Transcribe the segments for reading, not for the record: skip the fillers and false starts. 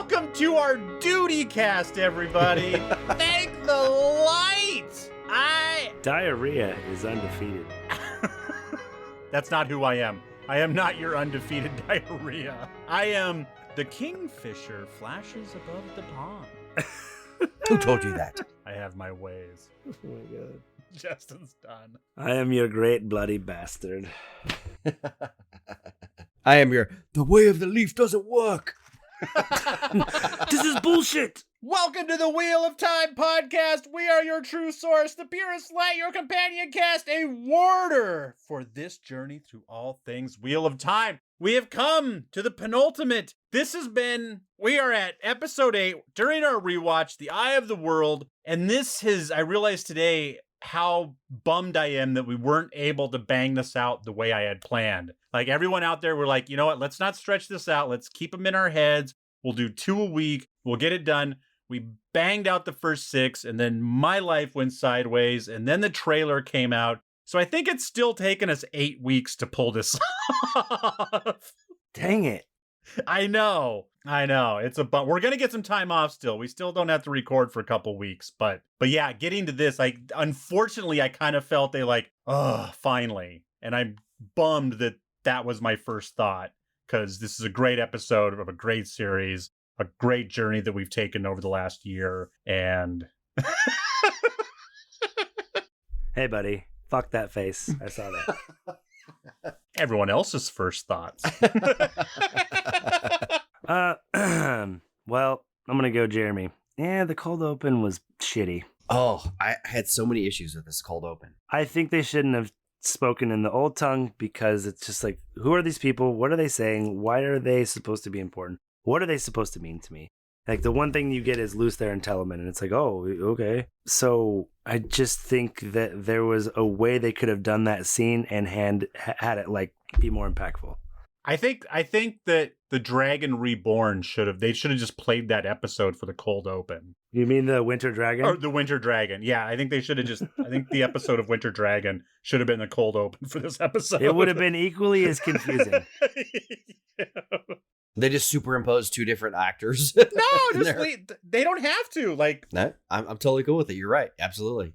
Welcome to our duty cast, everybody. Thank the light. Diarrhea is undefeated. That's not who I am. I am not your undefeated diarrhea. I am the kingfisher flashes above the pond. Who told you that? I have my ways. Oh my god. Justin's done. I am your great bloody bastard. I am the way of the leaf doesn't work. This is bullshit. Welcome to the Wheel of Time podcast. We are your true source, the purest light, your companion cast, a warder for this journey through all things Wheel of Time. We have come to the penultimate. We are at episode 8 during our rewatch, The Eye of the World. And I realized today how bummed I am that we weren't able to bang this out the way I had planned. Like everyone out there, we're like, you know what? Let's not stretch this out. Let's keep them in our heads. We'll do 2 a week. We'll get it done. We banged out the first 6, and then my life went sideways, and then the trailer came out. So I think it's still taken us 8 weeks to pull this off. Dang it. I know. It's a bump. We're going to get some time off still. We still don't have to record for a couple weeks. But yeah, getting to this, unfortunately, I kind of felt finally. And I'm bummed that was my first thought, because this is a great episode of a great series, a great journey that we've taken over the last year. And hey, buddy. Fuck that face. I saw that. Everyone else's first thoughts. Well, I'm gonna go Jeremy. Yeah, the cold open was shitty. Oh, I had so many issues with this cold open. I think they shouldn't have spoken in the old tongue, because it's just like, who are these people? What are they saying? Why are they supposed to be important? What are they supposed to mean to me? Like, the one thing you get is loose there and Telemann, and it's like, oh, okay. So I just think that there was a way they could have done that scene and had it be more impactful. I think that the Dragon Reborn should have just played that episode for the cold open. You mean the Winter Dragon? Or the Winter Dragon. Yeah, I think they should have I think the episode of Winter Dragon should have been the cold open for this episode. It would have been equally as confusing. Yeah. They just superimposed 2 different actors. No, they don't have to. No, I'm totally cool with it. You're right. Absolutely.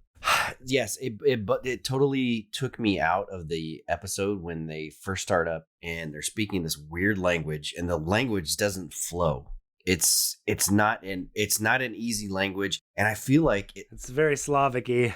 Yes, it totally took me out of the episode when they first start up and they're speaking this weird language, and the language doesn't flow. It's not an easy language, and I feel like it's very Slavic-y.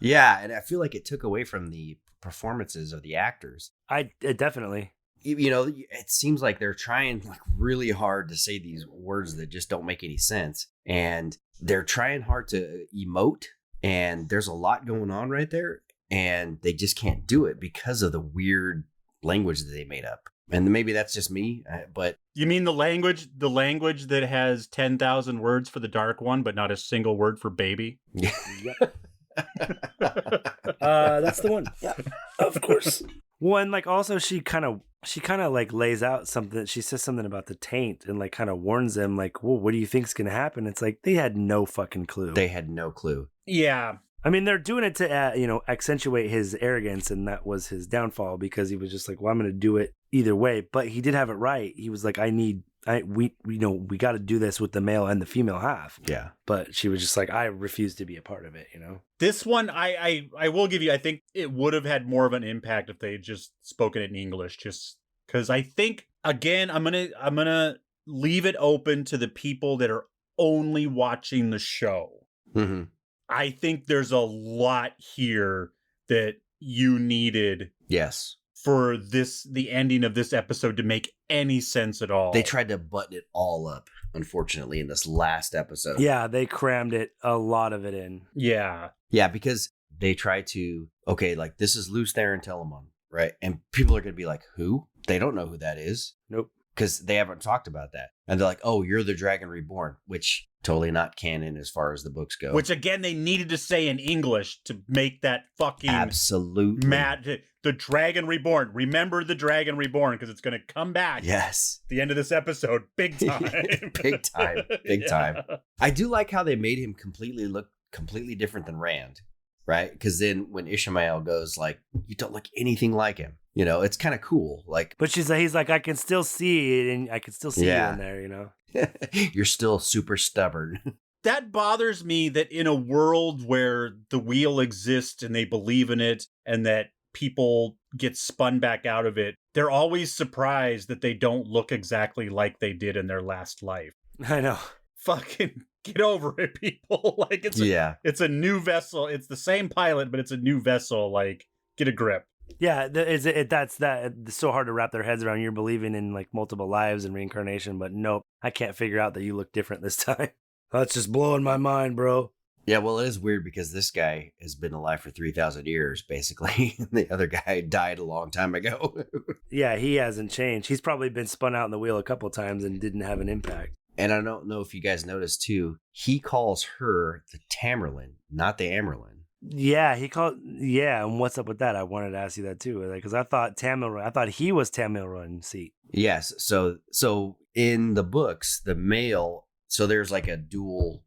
Yeah, and I feel like it took away from the performances of the actors. Definitely. You know, it seems like they're trying really hard to say these words that just don't make any sense, and they're trying hard to emote. And there's a lot going on right there, and they just can't do it because of the weird language that they made up. And maybe that's just me, but... You mean the language that has 10,000 words for the Dark One, but not a single word for baby? Yeah. That's the one. Yeah, of course. One, also she kind of lays out something. She says something about the taint and kind of warns them well, what do you think's going to happen? It's like, they had no fucking clue. They had no clue. Yeah. I mean, they're doing it to, accentuate his arrogance, and that was his downfall, because he was just like, well, I'm going to do it either way. But he did have it right. He was like, we got to do this with the male and the female half. Yeah. But she was just like, I refuse to be a part of it, This one, I will give you, I think it would have had more of an impact if they had just spoken it in English, just because I think, again, I'm going to leave it open to the people that are only watching the show. Mm-hmm. I think there's a lot here that you needed. Yes. For the ending of this episode to make any sense at all. They tried to button it all up, unfortunately, in this last episode. Yeah, they crammed a lot of it in. Yeah. Yeah, because they try to, this is Luce Theron Telemann, right? And people are going to be like, who? They don't know who that is. Nope. Because they haven't talked about that. And they're like, oh, you're the Dragon Reborn, which totally not canon as far as the books go. Which, again, they needed to say in English to make that fucking... Absolutely. The Dragon Reborn. Remember the Dragon Reborn, because it's going to come back. Yes. At the end of this episode. Big time. Big time. Big time. I do like how they made him look completely different than Rand, right? Because then when Ishmael goes, you don't look anything like him. It's kind of cool. But he's like, I can still see it, and I can still see you in there, You're still super stubborn. That bothers me that in a world where the wheel exists and they believe in it and that people get spun back out of it, they're always surprised that they don't look exactly like they did in their last life. I know. Fucking get over it, people. Like it's a new vessel. It's the same pilot, but it's a new vessel. Like, get a grip. Yeah, it's so hard to wrap their heads around. You're believing in like multiple lives and reincarnation, but nope, I can't figure out that you look different this time. That's just blowing my mind, bro. Yeah, well, it is weird because this guy has been alive for 3,000 years, basically. The other guy died a long time ago. Yeah, he hasn't changed. He's probably been spun out in the wheel a couple times and didn't have an impact. And I don't know if you guys noticed, too, he calls her the Tamerlane, not the Amerlin. Yeah, and what's up with that? I wanted to ask you that too, because I thought he was Tamerlane seat. Yes, so in the books, the male, so there's like a dual,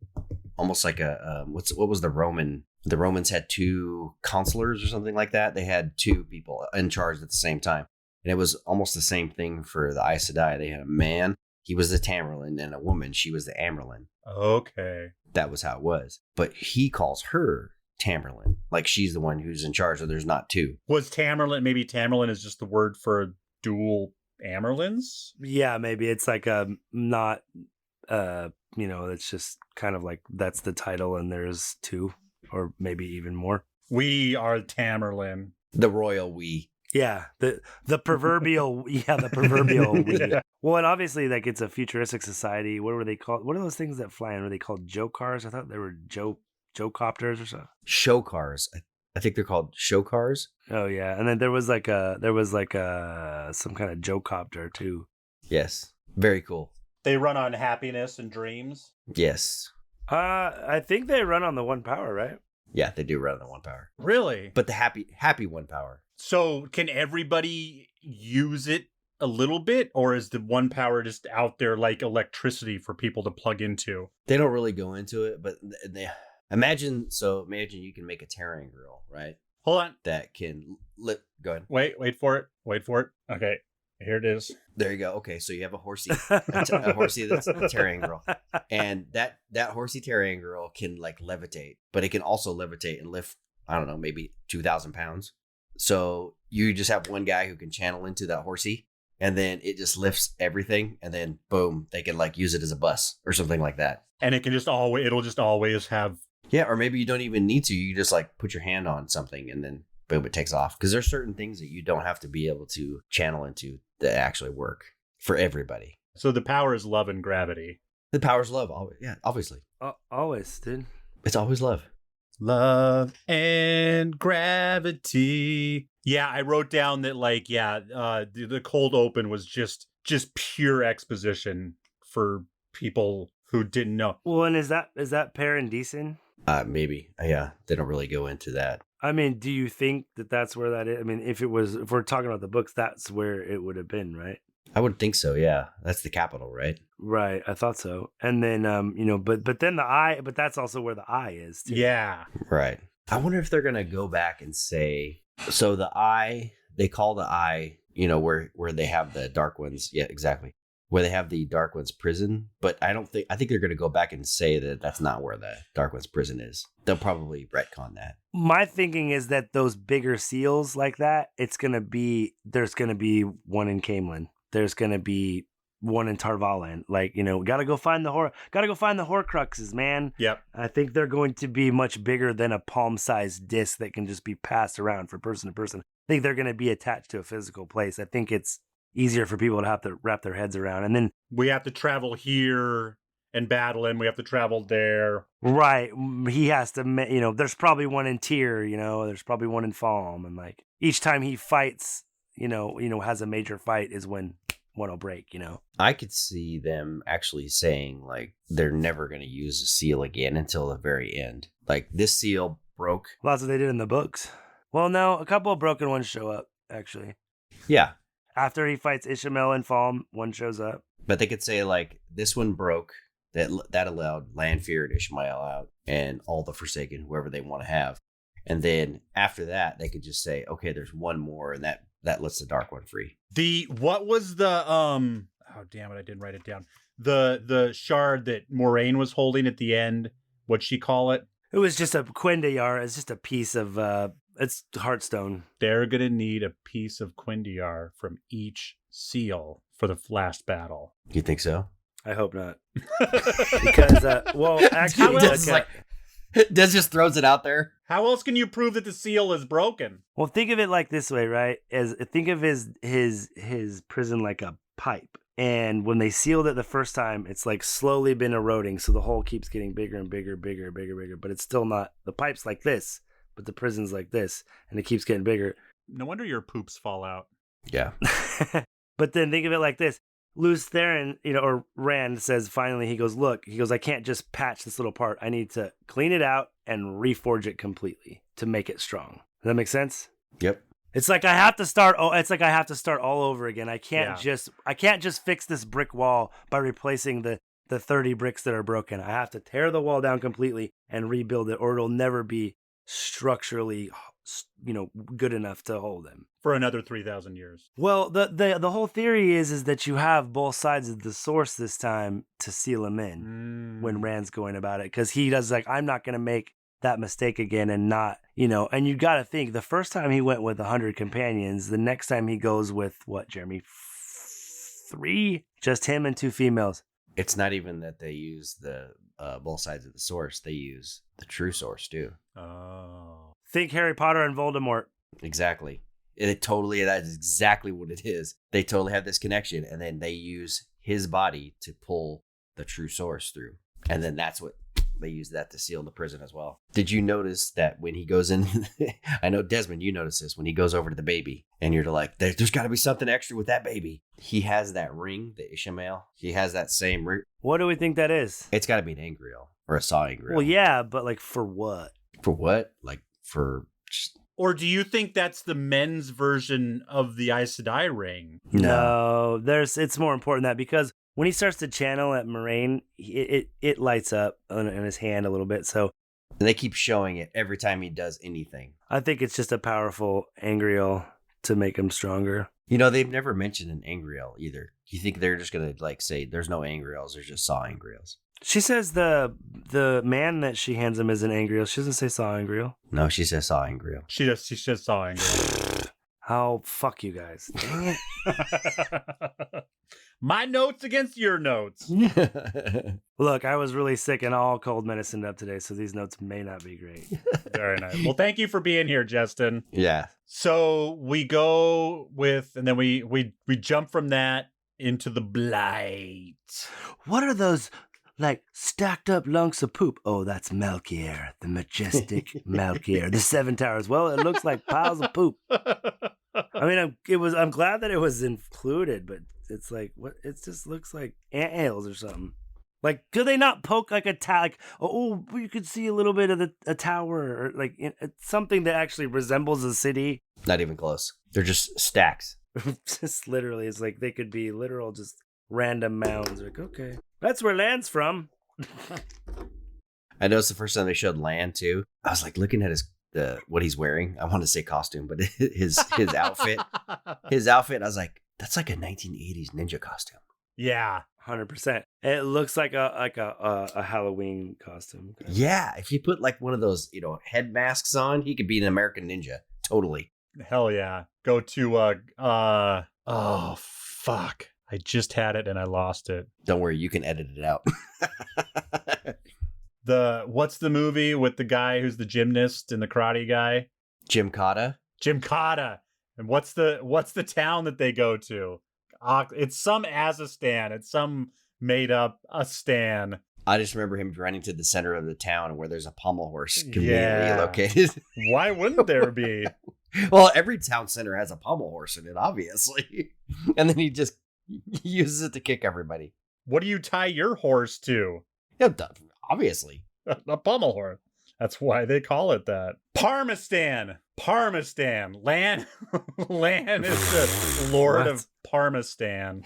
almost like a what was the Roman? The Romans had two consulars or something like that. They had two people in charge at the same time, and it was almost the same thing for the Aes Sedai. They had a man, he was the Tamerlane, and a woman, she was the Amerlin. Okay, that was how it was. But he calls her Tamerlane, like she's the one who's in charge, so there's not two. Was Tamerlane, maybe Tamerlane is just the word for dual Amerlins? Yeah, maybe it's like a not it's just kind of like that's the title and there's two or maybe even more. We are Tamerlane. The royal we. Yeah, the proverbial we. Yeah. Well, and obviously like it's a futuristic society. What were they called? What are those things that fly in? Were they called Joe cars? I thought they were Joe copters or something. Show cars. I think they're called show cars. Oh yeah, and then there was some kind of Joe copter too. Yes, very cool. They run on happiness and dreams. Yes. I think they run on the one power, right? Yeah, they do run on the one power. Really? But the happy one power. So can everybody use it a little bit, or is the one power just out there like electricity for people to plug into? They don't really go into it, but they. Imagine you can make a tearing girl, right? Hold on. That can go ahead. Wait for it. Okay, here it is. There you go. Okay, so you have a horsey, a horsey that's a tearing girl, and that horsey tearing girl can like levitate, but it can also levitate and lift, I don't know, maybe 2,000 pounds. So you just have one guy who can channel into that horsey, and then it just lifts everything, and then boom, they can like use it as a bus or something like that. And it'll just always have. Yeah, or maybe you don't even need to. You just like put your hand on something and then boom, it takes off. Because there's certain things that you don't have to be able to channel into that actually work for everybody. So the power is love and gravity. The power is love. Always, yeah, obviously. Always, dude. It's always love. Love and gravity. Yeah, I wrote down that the cold open was just pure exposition for people who didn't know. Well, and is that Parandisen? Maybe. Yeah, they don't really go into that. I mean, do you think that that's where that is? I mean, if we're talking about the books, that's where it would have been, right? I would think so. Yeah, that's the capital, right? Right, I thought so. And then, but then the eye, but that's also where the eye is, too. Yeah, right. I wonder if they're gonna go back and say, so the eye, they call the eye, where they have the Dark Ones. Yeah, exactly. Where they have the Dark One's prison, but I think they're going to go back and say that that's not where the Dark One's prison is. They'll probably retcon that. My thinking is that those bigger seals like that, there's going to be one in Camelin. There's going to be one in Tarvalin. Like, gotta go find the Horcruxes, man. Yep. I think they're going to be much bigger than a palm-sized disc that can just be passed around from person to person. I think they're going to be attached to a physical place. I think it's easier for people to have to wrap their heads around. And then we have to travel here and battle, and we have to travel there. Right. He has to, there's probably one in Tyr, there's probably one in Falm. And like each time he fights, has a major fight is when one will break, I could see them actually saying like they're never going to use a seal again until the very end. Like this seal broke. Well, that's what they did in the books. Well, no, a couple of broken ones show up, actually. Yeah. After he fights Ishmael and Falm, one shows up. But they could say, like, this one broke, that allowed Lanfear and Ishmael out, and all the Forsaken, whoever they want to have. And then after that, they could just say, okay, there's one more, and that lets the Dark One free. What was the, oh damn it, I didn't write it down. The shard that Moraine was holding at the end. What'd she call it? It was just a Quindayar. It's just a piece of it's Heartstone. They're gonna need a piece of Quindayar from each seal for the last battle. You think so? I hope not. Because well, actually, Des just throws it out there. How else can you prove that the seal is broken? well, think of it like this way, right? As think of his prison like a pipe. And when they sealed it the first time, it's like slowly been eroding. So the hole keeps getting bigger and bigger, bigger, bigger, bigger. But it's still not, the pipe's like this, but the prison's like this. And it keeps getting bigger. No wonder your poops fall out. Yeah. But then think of it like this. Lews Therin, or Rand says finally, he goes, I can't just patch this little part. I need to clean it out and reforge it completely to make it strong. Does that make sense? Yep. It's like I have to start. Oh, it's like I have to start all over again. I can't just fix this brick wall by replacing the 30 bricks that are broken. I have to tear the wall down completely and rebuild it, or it'll never be structurally, good enough to hold them For another 3,000 years. Well, the whole theory is that you have both sides of the source this time to seal him in when Rand's going about it, because he does I'm not going to make that mistake again and not, and you got to think the first time he went with 100 companions, the next time he goes with what, Jeremy? 3? Just him and 2 females. It's not even that they use the both sides of the source. They use the true source too. Oh. Think Harry Potter and Voldemort. Exactly. That is exactly what it is. They totally have this connection, and then they use his body to pull the true source through. And then that's what they use that to seal the prison as well. Did you notice that when he goes in, I know Desmond, you notice this, when he goes over to the baby and you're like, there's got to be something extra with that baby. He has that ring, the Ishmael. He has that same ring. What do we think that is? It's got to be an Angreal or a Saw Angreal. Well, yeah, but for what? For what? For just... Or do you think that's the men's version of the Aes Sedai ring? No, it's more important than that, because when he starts to channel at Moraine, it lights up in his hand a little bit. So and they keep showing it every time he does anything. I think it's just a powerful Angreal to make him stronger. They've never mentioned an Angreal either. You think they're just going to say there's no Angreals, there's just Saw Angreals? She says the man that she hands him is an Angreal. She doesn't say Saw Angreal. No, she says Saw Angreal. She just Saw Angreal. Oh, fuck you guys. Dang it. My notes against your notes. Look, I was really sick and all cold medicined up today, so these notes may not be great. Very nice. Well, thank you for being here, Justin. Yeah. So we go with, and then we jump from that into the blight. What are those stacked up lunks of poop? Oh, that's Melchior, the majestic Melchior, the 7 towers. Well, it looks like piles of poop. I mean, I'm glad that it was included, but it's what? It just looks like anthill or something. Could they not poke a tower? You could see a little bit of a tower, or something that actually resembles a city. Not even close. They're just stacks. Just literally, it's they could be literal, just random mounds. Okay, that's where land's from. I noticed the first time they showed land too. I was looking at what he's wearing. I want to say costume, but his outfit. His outfit. I was like, that's like a 1980s ninja costume. Yeah, 100%. It looks like a Halloween costume. Okay. Yeah, if you put one of those head masks on, he could be an American ninja. Totally. Hell yeah. Go to oh fuck. I just had it and I lost it. Don't worry, you can edit it out. What's the movie with the guy who's the gymnast and the karate guy? Jim Cotta. And what's the town that they go to? It's some Azistan. It's some made up Astan. I just remember him running to the center of the town where there's a pommel horse conveniently located. Why wouldn't there be? Well, every town center has a pommel horse in it, obviously. And then he just uses it to kick everybody. What do you tie your horse to? Yeah, obviously. A pommel horse. That's why they call it that. Parmistan. Lan is the Lord of Parmistan.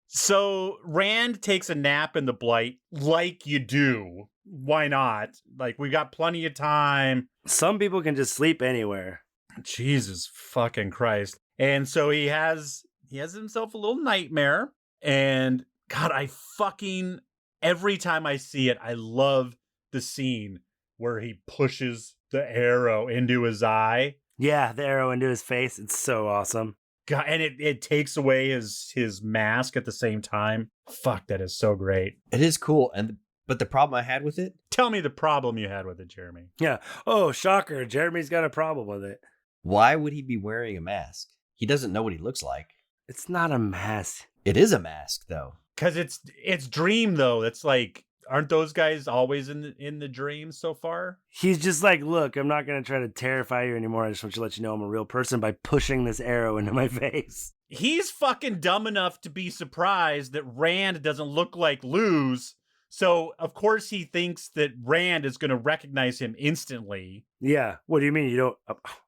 So Rand takes a nap in the blight like you do. Why not? We got plenty of time. Some people can just sleep anywhere. Jesus fucking Christ. And so he has he has himself a little nightmare. And God, every time I see it, I love the scene where he pushes the arrow into his eye. Yeah, the arrow into his face. It's so awesome. God, and it takes away his mask at the same time. Fuck, that is so great. It is cool. But the problem I had with it, Tell me the problem you had with it, Jeremy. Yeah. Oh, shocker. Jeremy's got a problem with it. why would he be wearing a mask? He doesn't know what he looks like. It's not a mask. It is a mask, though. Because it's Dream, though. It's like, aren't those guys always in the dream so far? He's just like, look, I'm not going to try to terrify you anymore. I just want you to let you know I'm a real person by pushing this arrow into my face. He's fucking dumb enough to be surprised that Rand doesn't look like Luz. So, of course, he thinks that Rand is going to recognize him instantly. Yeah. What do you mean? You don't?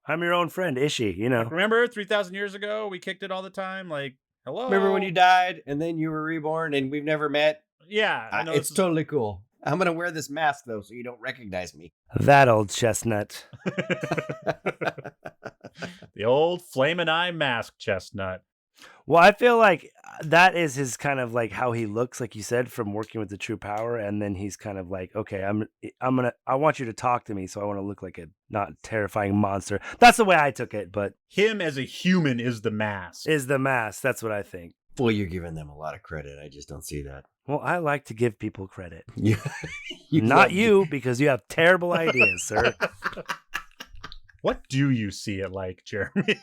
I'm your own friend, Ishi, you know? Remember 3,000 years ago, we kicked it all the time? Like, hello? Remember when you died and then you were reborn and we've never met? Yeah. I know It's totally cool. I'm going to wear this mask, though, so you don't recognize me. That old chestnut. The old flamin' eye mask chestnut. Well, I feel like that is his kind of like how he looks, like you said, from working with the true power. And then he's kind of like, okay, I want you to talk to me. So I want to look like a not terrifying monster. That's the way I took it. But Him as a human is the mask. is the mask. That's what I think. Boy, you're giving them a lot of credit. I just don't see that. Well, I like to give people credit. Yeah. Not you, because you have terrible ideas, sir. What do you see it like, Jeremy?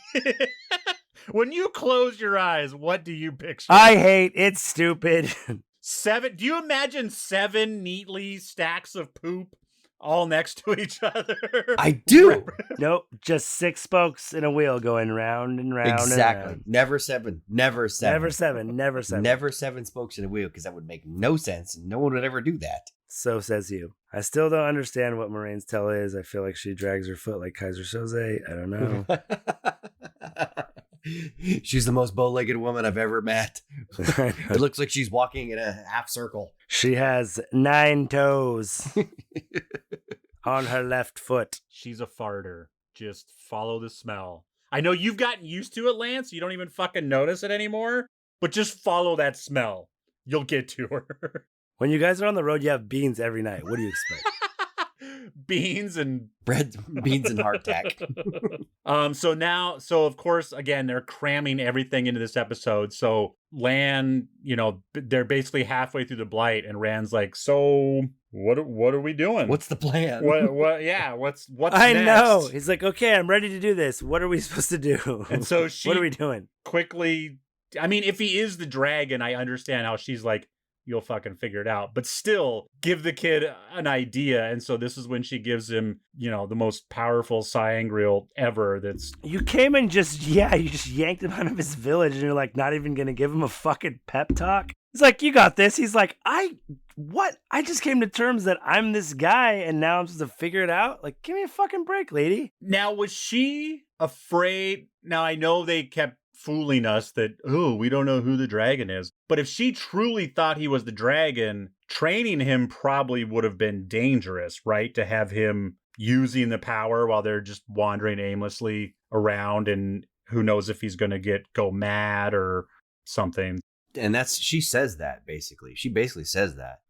When you close your eyes, what do you picture? I hate it's stupid. 7. Do you imagine 7 neatly stacks of poop all next to each other? I do. Nope, just 6 spokes in a wheel going round and round Exactly. and round. Never 7. Never 7. Never 7. Never 7. Never 7 spokes in a wheel, because that would make no sense. And no one would ever do that. So says you. I still don't understand what Moraine's tell is. I feel like she drags her foot like Kaiser Soze. I don't know. She's the most bow-legged woman I've ever met. It looks like she's walking in a half circle. She has 9 toes on her left foot. She's a farter. Just follow the smell. I know you've gotten used to it, Lance. You don't even fucking notice it anymore. But just follow that smell. You'll get to her. When you guys are on the road, you have beans every night. What do you expect? Beans and Bread, beans, and hardtack. So of course, again, they're cramming everything into this episode. So Lan, they're basically halfway through the blight, and Rand's like, "So what are we doing? What's the plan? What? Yeah, what's I next?" know. He's like, okay, I'm ready to do this. What are we supposed to do? And so what are we doing? Quickly, I mean, if he is the dragon, I understand how she's like, you'll fucking figure it out. But still, give the kid an idea. And so this is when she gives him, the most powerful Cyangreal ever. You came and you just yanked him out of his village, and you're like, not even going to give him a fucking pep talk? He's like, you got this. He's like, what? I just came to terms that I'm this guy, and now I'm supposed to figure it out? Like, give me a fucking break, lady. Now, was she afraid? Now, I know they kept fooling us that, we don't know who the dragon is. But if she truly thought he was the dragon, training him probably would have been dangerous, right? To have him using the power while they're just wandering aimlessly around, and who knows if he's going to go mad or something. And she says that, basically. She basically says that.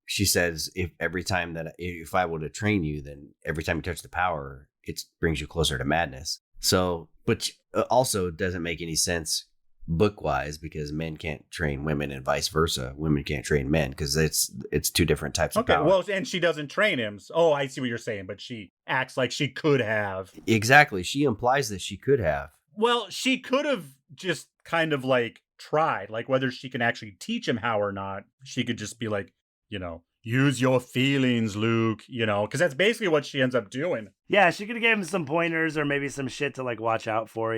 She says, if I were to train you, then every time you touch the power, it brings you closer to madness. So, but also doesn't make any sense book-wise, because men can't train women and vice versa. Women can't train men, because it's 2 different types of power. Well, and she doesn't train him. Oh, I see what you're saying, but she acts like she could have. Exactly. She implies that she could have. Well, she could have just kind of like tried, like whether she can actually teach him how or not. She could just be like, use your feelings, Luke, because that's basically what she ends up doing. Yeah, she could have given him some pointers or maybe some shit to like watch out for,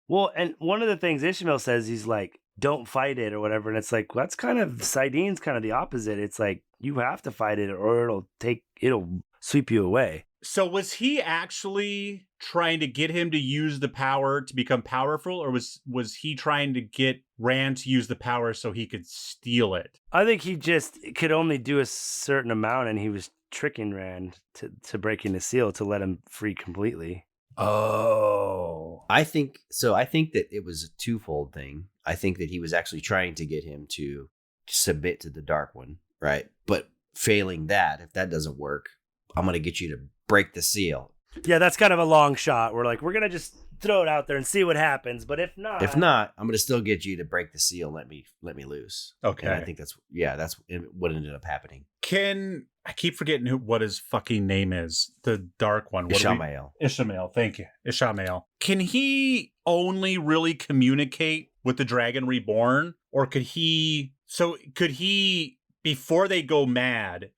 Well, and one of the things Ishmael says, he's like, don't fight it or whatever. And it's like, well, that's kind of, Sideen's kind of the opposite. It's like, you have to fight it or it'll sweep you away. So was he actually trying to get him to use the power to become powerful, or was he trying to get Rand to use the power so he could steal it? I think he just could only do a certain amount, and he was tricking Rand to breaking the seal to let him free completely. Oh. I think that it was a twofold thing. I think that he was actually trying to get him to submit to the Dark One, right? But failing that, if that doesn't work, I'm going to get you to break the seal. Yeah, that's kind of a long shot. We're like, we're going to just throw it out there and see what happens. But if not, I'm going to still get you to break the seal. Let me loose. Okay. And I think that's what ended up happening. I keep forgetting what his fucking name is. The Dark One. Ishamael. Thank you. Ishamael. Can he only really communicate with the Dragon Reborn? Or could he, before they go mad,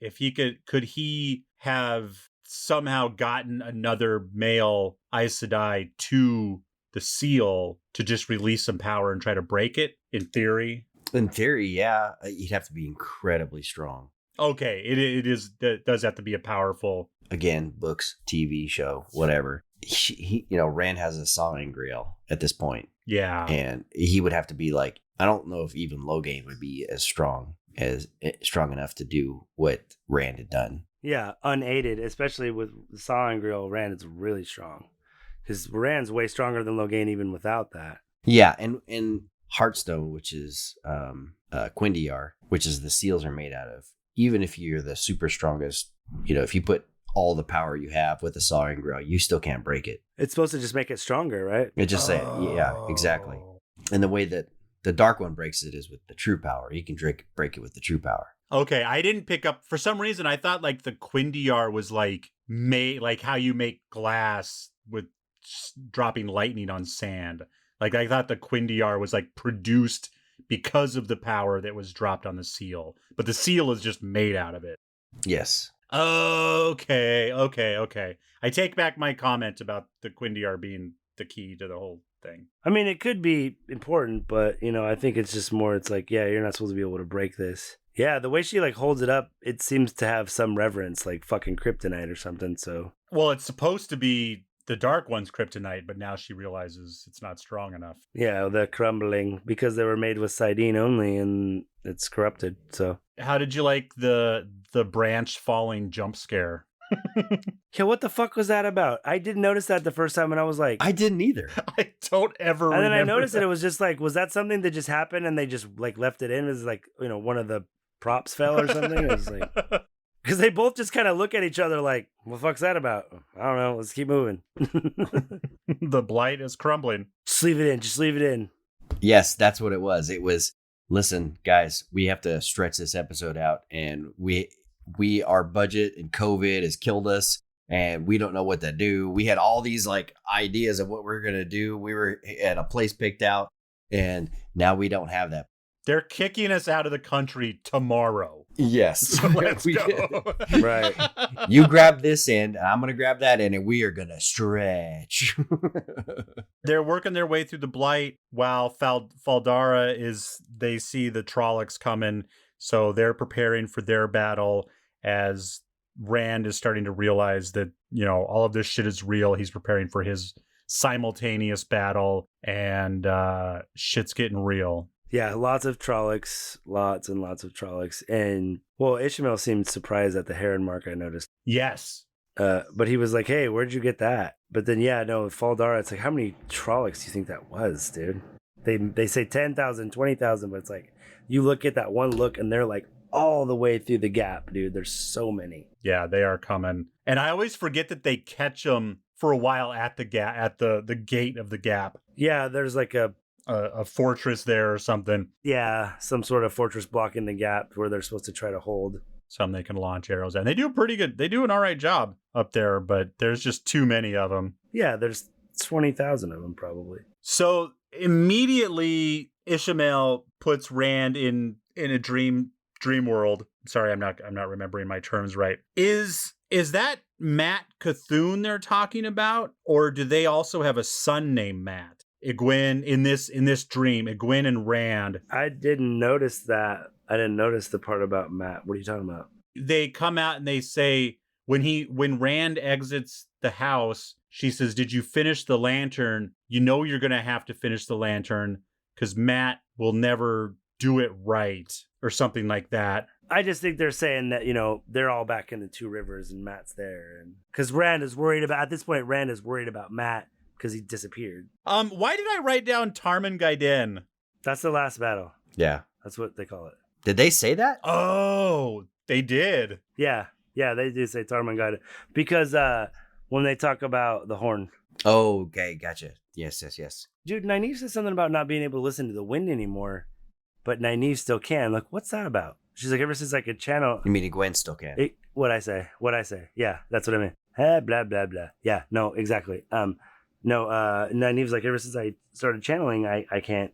could he have somehow gotten another male Aes Sedai to the seal to just release some power and try to break it? In theory, yeah, you'd have to be incredibly strong. Okay, it does have to be a powerful. Again, books, TV show, whatever. He Rand has a sangreal at this point. Yeah, and he would have to be like, I don't know if even Logain would be strong enough to do what Rand had done. Yeah, unaided, especially with sangreal. Rand is really strong because Rand's way stronger than Logain even without that. Yeah, and Heartstone, which is Quindiar, which is the seals are made out of. Even if you're the super strongest, if you put all the power you have with the sangreal, you still can't break it. It's supposed to just make it stronger, right? It just yeah, exactly. And the way that the Dark One breaks it is with the true power. He can break it with the true power. Okay, I didn't pick up, for some reason I thought like the Quindiar was like how you make glass with dropping lightning on sand. Like I thought the Quindiar was like produced because of the power that was dropped on the seal, but the seal is just made out of it. Yes. Okay. I take back my comment about the Quindiar being the key to the whole thing. I mean, it could be important, but I think it's just more. It's like, yeah, you're not supposed to be able to break this. Yeah, the way she like holds it up, it seems to have some reverence, like fucking kryptonite or something. So, well, it's supposed to be the Dark One's kryptonite, but now she realizes it's not strong enough. Yeah, they're crumbling because they were made with Sidene only, and it's corrupted. So, how did you like the branch falling jump scare? Yeah, what the fuck was that about? I didn't notice that the first time, and I was like, I didn't either. I don't ever. And then I noticed that it was just like, was that something that just happened and they just like left it in? It was like, one of the props fell or something. It was like, because they both just kind of look at each other like, what the fuck's that about? I don't know. Let's keep moving. The blight is crumbling. Just leave it in. Just leave it in. Yes, that's what it was. It was, listen, guys, we have to stretch this episode out, and our budget and COVID has killed us, and we don't know what to do. We had all these like ideas of what we're going to do. We were at a place picked out, and now we don't have that. They're kicking us out of the country tomorrow. Yes. So let's go. Right. You grab this end, and I'm going to grab that end, and we are going to stretch. They're working their way through the blight while Faldara they see the Trollocs coming. So they're preparing for their battle as Rand is starting to realize that, all of this shit is real. He's preparing for his simultaneous battle, and shit's getting real. Yeah, lots of Trollocs, lots and lots of Trollocs. And, well, Ishamael seemed surprised at the heron mark, I noticed. Yes. But he was like, hey, where'd you get that? But then, yeah, no, Faldara, it's like, how many Trollocs do you think that was, dude? They say 10,000, 20,000, but it's like, you look at that one look and they're like all the way through the gap, dude. There's so many. Yeah, they are coming. And I always forget that they catch them for a while at the gap, at the gate of the gap. Yeah, there's like a fortress there or something. Yeah, some sort of fortress blocking the gap where they're supposed to try to hold. Some they can launch arrows at. And they do an all right job up there, but there's just too many of them. Yeah, there's 20,000 of them probably. So immediately Ishamael puts Rand in a dream world. Sorry, I'm not remembering my terms right. Is that Matt Cthulhu they're talking about, or do they also have a son named Matt? Egwene in this dream, Egwene and Rand. I didn't notice that. I didn't notice the part about Matt. What are you talking about? They come out and they say when Rand exits the house, she says, "Did you finish the lantern? You know you're going to have to finish the lantern because Matt will never do it right," or something like that. I just think they're saying that, they're all back in the Two Rivers and Matt's there. And because Rand is worried about Matt because he disappeared. Why did I write down Tarman Gaiden? That's the last battle. Yeah. That's what they call it. Did they say that? Oh, they did. Yeah, they do say Tarmangata because when they talk about the horn. Oh, okay, gotcha. Yes. Dude, Nynaeve says something about not being able to listen to the wind anymore, but Nynaeve still can. Like, what's that about? She's like, ever since I could channel. You mean Gwen still can? What'd I say? Yeah, that's what I mean. Blah, blah, blah. Yeah, no, exactly. Nynaeve's like, ever since I started channeling, I can't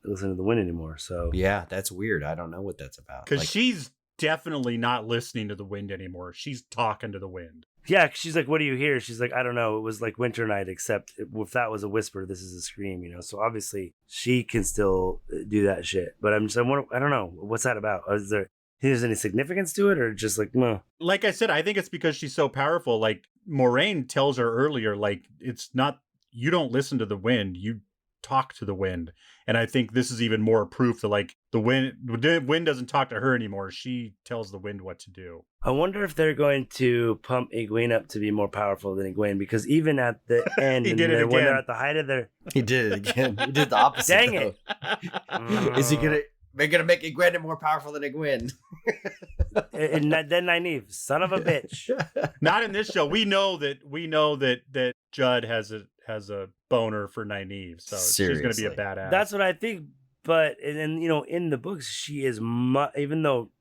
listen to the wind anymore. So Yeah, that's weird. I don't know what that's about. Because she's definitely not listening to the wind anymore. She's talking to the wind. yeah, she's like, what do you hear? She's like, I don't know. It was like winter night, except if that was a whisper, this is a scream, So obviously she can still do that shit. But I don't know. What's that about? Is there's any significance to it, or just like, no? Like I said, I think it's because she's so powerful. Like Moraine tells her earlier, like, it's not, you don't listen to the wind, you talk to the wind. And I think this is even more proof that, like, the wind doesn't talk to her anymore. She tells the wind what to do. I wonder if they're going to pump Egwene up to be more powerful than Egwene, because even at the end, He did it when they're again. at the height of their... He did it again. He did the opposite. Dang though. it. Is he gonna? They're gonna make Gwen more powerful than Gwen. And then Nynaeve, son of a bitch. Not in this show. We know that Judd has a boner for Nynaeve, so she's going to be a Seriously. badass. That's what I think. But and in the books, she is even though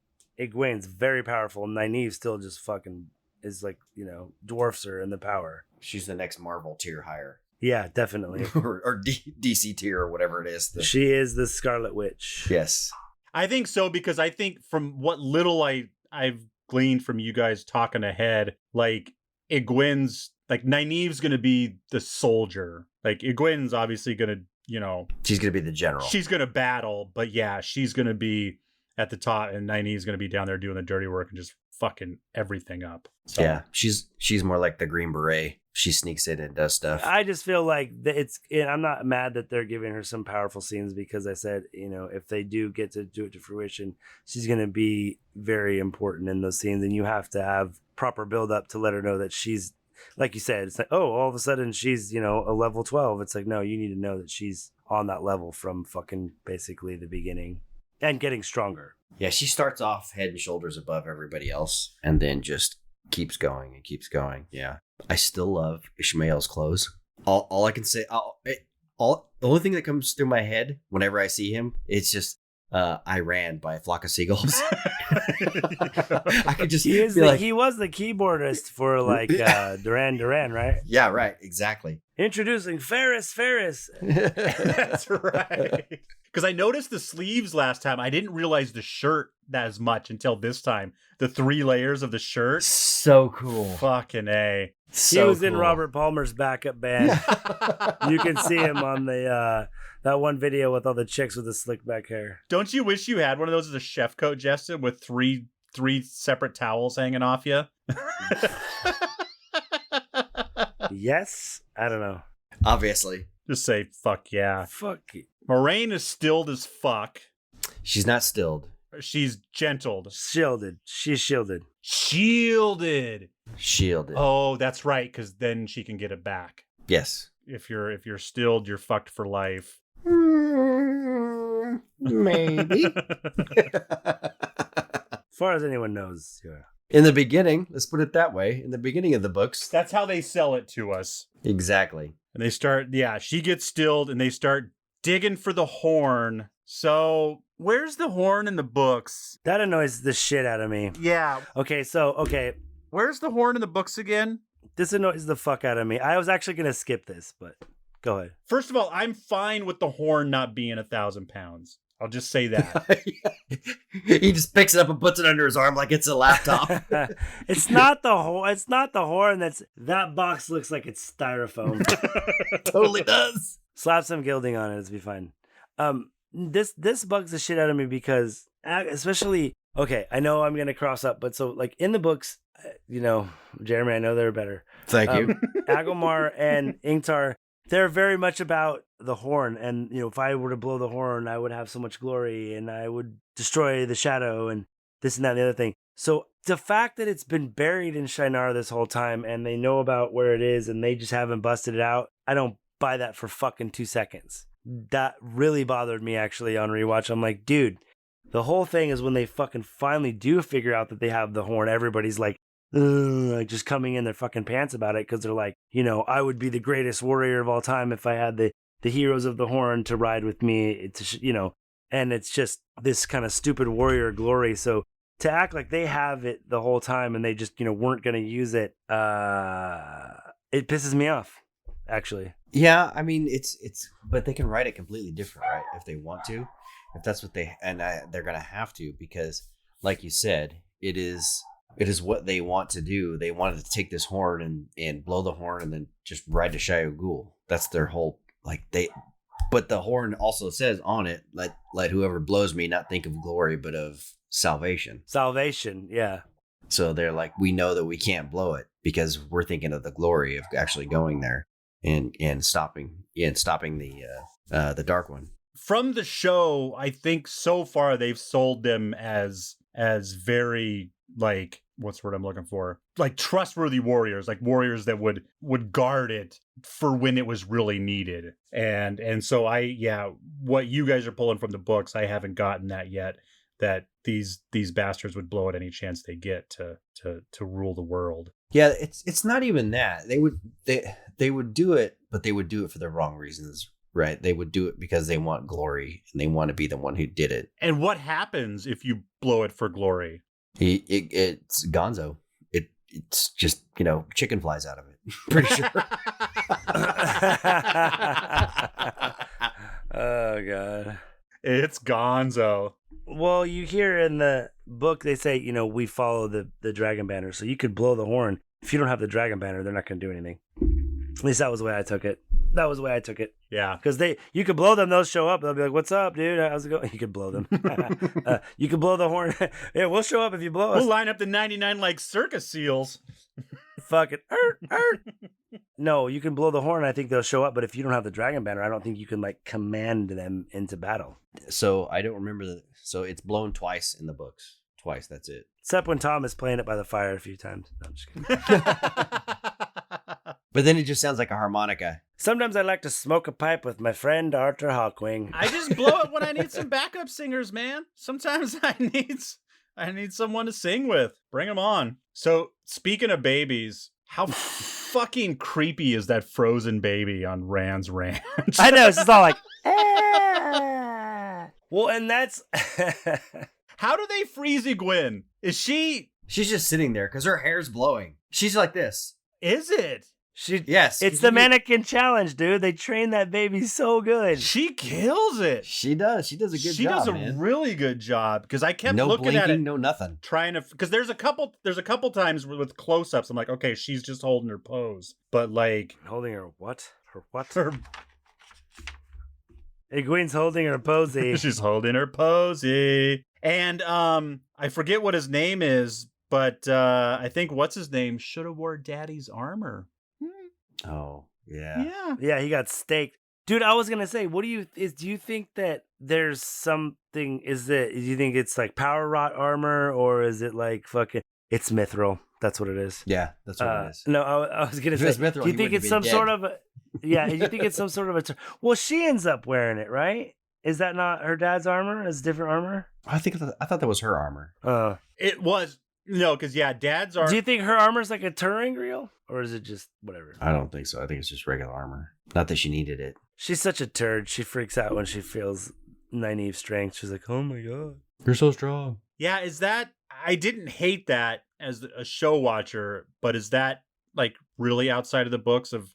Egwene's very powerful, Nynaeve still just fucking is like dwarfs her in the power. She's the next Marvel tier higher, Yeah, definitely. or DC tier, or whatever it is. She is the Scarlet Witch. Yes. I think so, because I think from what little I've gleaned from you guys talking ahead, like Egwene's, like Nynaeve's going to be the soldier. Like Egwene's obviously going to, She's gonna be the general. she's going to battle, but yeah, she's going to be at the top, and Nynaeve's going to be down there doing the dirty work and just fucking everything up. So. Yeah, she's more like the Green Beret. She sneaks in and does stuff. I just feel like I'm not mad that they're giving her some powerful scenes, because I said, if they do get to do it to fruition, she's going to be very important in those scenes. And you have to have proper build up to let her know that she's, like you said, it's like, oh, all of a sudden she's, a level 12. It's like, no, you need to know that she's on that level from fucking basically the beginning and getting stronger. Yeah, she starts off head and shoulders above everybody else, and then just keeps going and keeps going. Yeah, I still love Ishmael's clothes. All I can say, the only thing that comes through my head whenever I see him, it's just I ran by a flock of seagulls. I could just He be was the keyboardist for like Duran Duran, right? Yeah, right, exactly. Introducing Ferris. That's right. Because I noticed the sleeves last time. I didn't realize the shirt as much until this time. The 3 layers of the shirt. So cool. Fucking A. He was in Robert Palmer's backup band. You can see him on the that one video with all the chicks with the slick back hair. Don't you wish you had one of those as a chef coat, Justin, with three separate towels hanging off you? Yes? I don't know. Obviously. Just say, fuck yeah. Fuck you. Moraine is stilled as fuck. She's not stilled. She's gentled. Shielded. She's shielded. Shielded. Shielded. Oh, that's right, because then she can get it back. Yes. If you're stilled, you're fucked for life. Maybe. As far as anyone knows, yeah. In the beginning, let's put it that way, in the beginning of the books. That's how they sell it to us. Exactly. And they start, she gets stilled and they start digging for the horn. So, where's the horn in the books? That annoys the shit out of me. Yeah. Okay. Where's the horn in the books again? This annoys the fuck out of me. I was actually going to skip this, but go ahead. First of all, I'm fine with the horn not being 1,000 pounds. I'll just say that. He just picks it up and puts it under his arm like it's a laptop. It's not the horn. It's not the horn. That box looks like it's styrofoam. Totally does. Slap some gilding on it. It'll be fine. This bugs the shit out of me because, especially, okay, I know I'm gonna cross up, but so like in the books, Jeremy, I know they're better. Thank you. Agomar and Ingtar, they're very much about the horn, and if I were to blow the horn, I would have so much glory, and I would destroy the shadow, and this and that and the other thing. So the fact that it's been buried in Shinar this whole time, and they know about where it is, and they just haven't busted it out, I don't buy that for fucking 2 seconds. that really bothered me actually on rewatch. I'm like, dude, the whole thing is when they fucking finally do figure out that they have the horn, everybody's like, ugh, just coming in their fucking pants about it because they're like, I would be the greatest warrior of all time if I had the heroes of the horn to ride with me, and it's just this kind of stupid warrior glory. So to act like they have it the whole time and they just, weren't going to use it, it pisses me off, actually. Yeah, I mean, but they can write it completely different, right? If they want to, if that's what they're going to have to, because like you said, it is what they want to do. They wanted to take this horn and blow the horn and then just ride to Shia Ghul. That's their whole, but the horn also says on it, let whoever blows me not think of glory, but of salvation. Salvation, yeah. So they're like, we know that we can't blow it because we're thinking of the glory of actually going there and stopping the Dark One. From the show, I think so far they've sold them as very, like, what's the word I'm looking for? Like trustworthy warriors, like warriors that would guard it for when it was really needed. And so what you guys are pulling from the books, I haven't gotten that yet, that these bastards would blow at any chance they get to rule the world. Yeah, it's not even that. They would do it, but they would do it for the wrong reasons, right? They would do it because they want glory and they want to be the one who did it. And what happens if you blow it for glory? It's gonzo. It's just, chicken flies out of it. Pretty sure. Oh, God. It's gonzo. Well, you hear in the book, they say, we follow the dragon banner. So you could blow the horn. If you don't have the dragon banner, they're not going to do anything. At least that was the way I took it. Yeah. Because you could blow them, they'll show up. They'll be like, what's up, dude? How's it going? You could blow them. You could blow the horn. Yeah, we'll show up if you blow us. We'll line up the 99 like circus seals. Fuck it. No, you can blow the horn. I think they'll show up. But if you don't have the dragon banner, I don't think you can command them into battle. So I don't remember so it's blown twice in the books. Twice, that's it. Except when Tom is playing it by the fire a few times. No, I'm just kidding. But then it just sounds like a harmonica. Sometimes I like to smoke a pipe with my friend Arthur Hawkwing. I just blow it when I need some backup singers, man. Sometimes I need someone to sing with. Bring them on. So speaking of babies, how fucking creepy is that frozen baby on Rand's ranch? I know, it's just all like, ah. Well, and that's... How do they freeze Egwene? She's just sitting there because her hair's blowing. She's like this. Is it? Yes. It's the mannequin challenge, dude. They train that baby so good. She kills it. She does. She does a good job, She does a really good job because I kept looking blinking, at it. No nothing. Trying to, because there's a couple times with close-ups. I'm like, okay, she's just holding her pose. But holding her what? Her what? Her Egwene's holding her posy. She's holding her posy. And I forget what his name is, but I think what's his name should have wore Daddy's armor. Oh, yeah. Yeah, he got staked. Dude, I was going to say, do you think that there's something, do you think it's like power rot armor or is it it's mithril? That's what it is. Yeah, that's what it is. No, I was going to say, mithril, do you think it's some sort of, you think it's some sort of well, she ends up wearing it, right? Is that not her dad's armor? Is different armor? I thought that was her armor. It was. No, because dad's armor. Do you think her armor's like a Turing reel? Or is it just whatever? I don't think so. I think it's just regular armor. Not that she needed it. She's such a turd. She freaks out when she feels Nynaeve's strength. She's like, oh my God. You're so strong. Yeah, is that... I didn't hate that as a show watcher, but is that really outside of the books of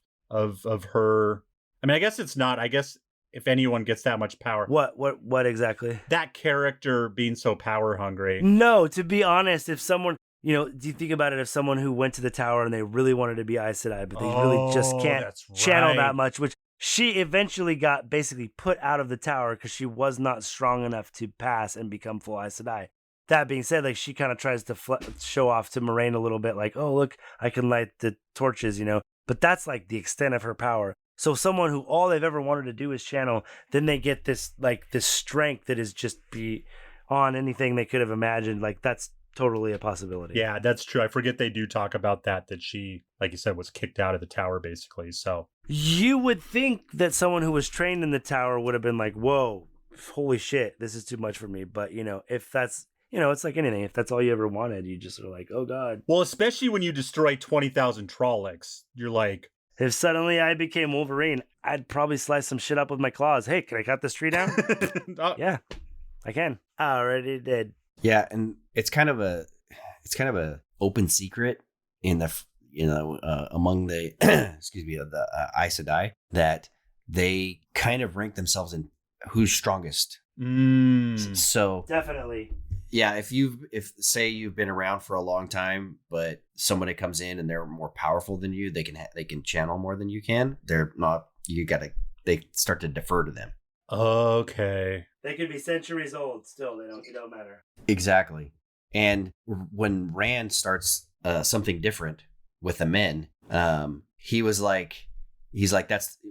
her? I mean, I guess it's not. I guess if anyone gets that much power. What exactly? That character being so power hungry. No, to be honest, if someone... do you think about it if someone who went to the tower and they really wanted to be Aes Sedai, but they really just can't channel that much, which she eventually got basically put out of the tower because she was not strong enough to pass and become full Aes Sedai. That being said, she kind of tries to show off to Moraine a little bit, oh, look, I can light the torches, But that's the extent of her power. So someone who all they've ever wanted to do is channel, then they get this this strength that is just beyond anything they could have imagined. That's totally a possibility. Yeah, that's true. I forget they do talk about that she, like you said, was kicked out of the tower basically. So You would think that someone who was trained in the tower would have been like, whoa, holy shit, this is too much for me. But, if that's, it's like anything. If that's all you ever wanted, you just are like, oh, God. Well, especially when you destroy 20,000 Trollocs, you're like... If suddenly I became Wolverine, I'd probably slice some shit up with my claws. Hey, can I cut this tree down? Yeah, I can. I already did. Yeah, and it's kind of a open secret in the among the excuse me the Aes Sedai that they kind of rank themselves in who's strongest. So Definitely. yeah, if say you've been around for a long time, but somebody comes in and they're more powerful than you, they can channel more than you can. They're not. They start to defer to them. Okay. They could be centuries old. Still, it don't matter. Exactly. And when Rand starts something different with the men, he's like,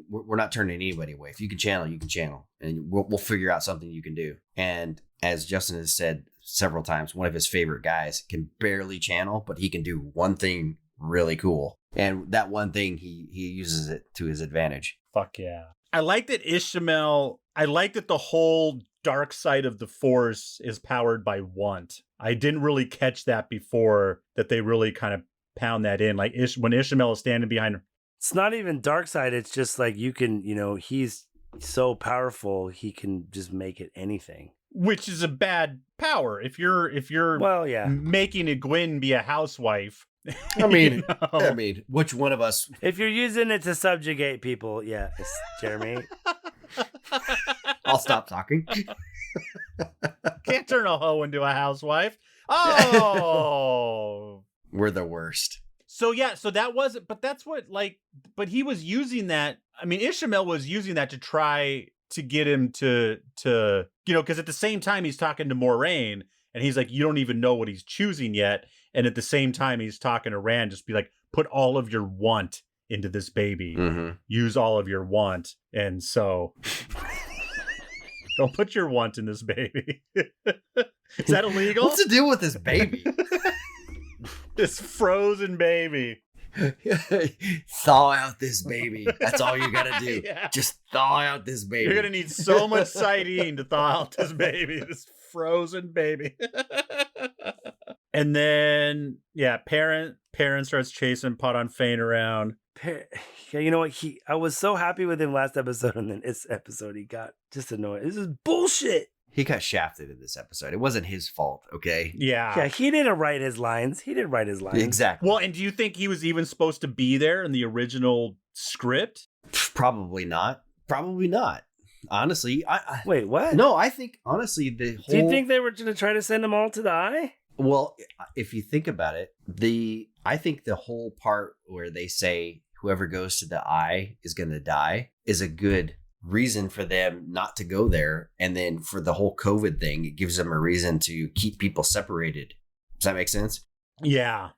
we're not turning anybody away. If you can channel, you can channel, and we'll figure out something you can do. And as Justin has said several times, one of his favorite guys can barely channel, but he can do one thing really cool, and that one thing he uses it to his advantage. Fuck yeah. I like that I like that the whole dark side of the Force is powered by want. I didn't really catch that before, that they really kind of pound that in. Like when Ishmael is standing behind her. It's not even dark side. It's just like you can, he's so powerful, he can just make it anything. Which is a bad power. If you're well, yeah, making a Gwyn be a housewife. I mean, which one of us? If you're using it to subjugate people, yeah, it's Jeremy. I'll stop talking. Can't turn a hoe into a housewife. Oh, we're the worst. So yeah, so that wasn't, but that's what but he was using that. I mean, Ishmael was using that to try to get him to because at the same time he's talking to Moraine and he's like, you don't even know what he's choosing yet. And at the same time he's talking to Rand, just be like, put all of your want into this baby. Mm-hmm. Use all of your want. And so don't put your want in this baby. Is that illegal? What's the deal with this baby? This frozen baby. Thaw out this baby. That's all you gotta do. Yeah. Just thaw out this baby. You're gonna need so much sardine to thaw out this baby. This frozen baby. And then Perrin starts chasing Pot on Fane around. Yeah, you know what? I was so happy with him last episode, and then this episode he got just annoyed. This is bullshit. He got shafted in this episode. It wasn't his fault, okay? Yeah, he didn't write his lines. Exactly. Well, and do you think he was even supposed to be there in the original script? Probably not. Honestly, wait, what? No, I think honestly the whole. Do you think they were going to try to send them all to the Eye? Well, if you think about it, I think the whole part where they say whoever goes to the Eye is going to die is a good reason for them not to go there. And then for the whole COVID thing, it gives them a reason to keep people separated. Does that make sense? Yeah.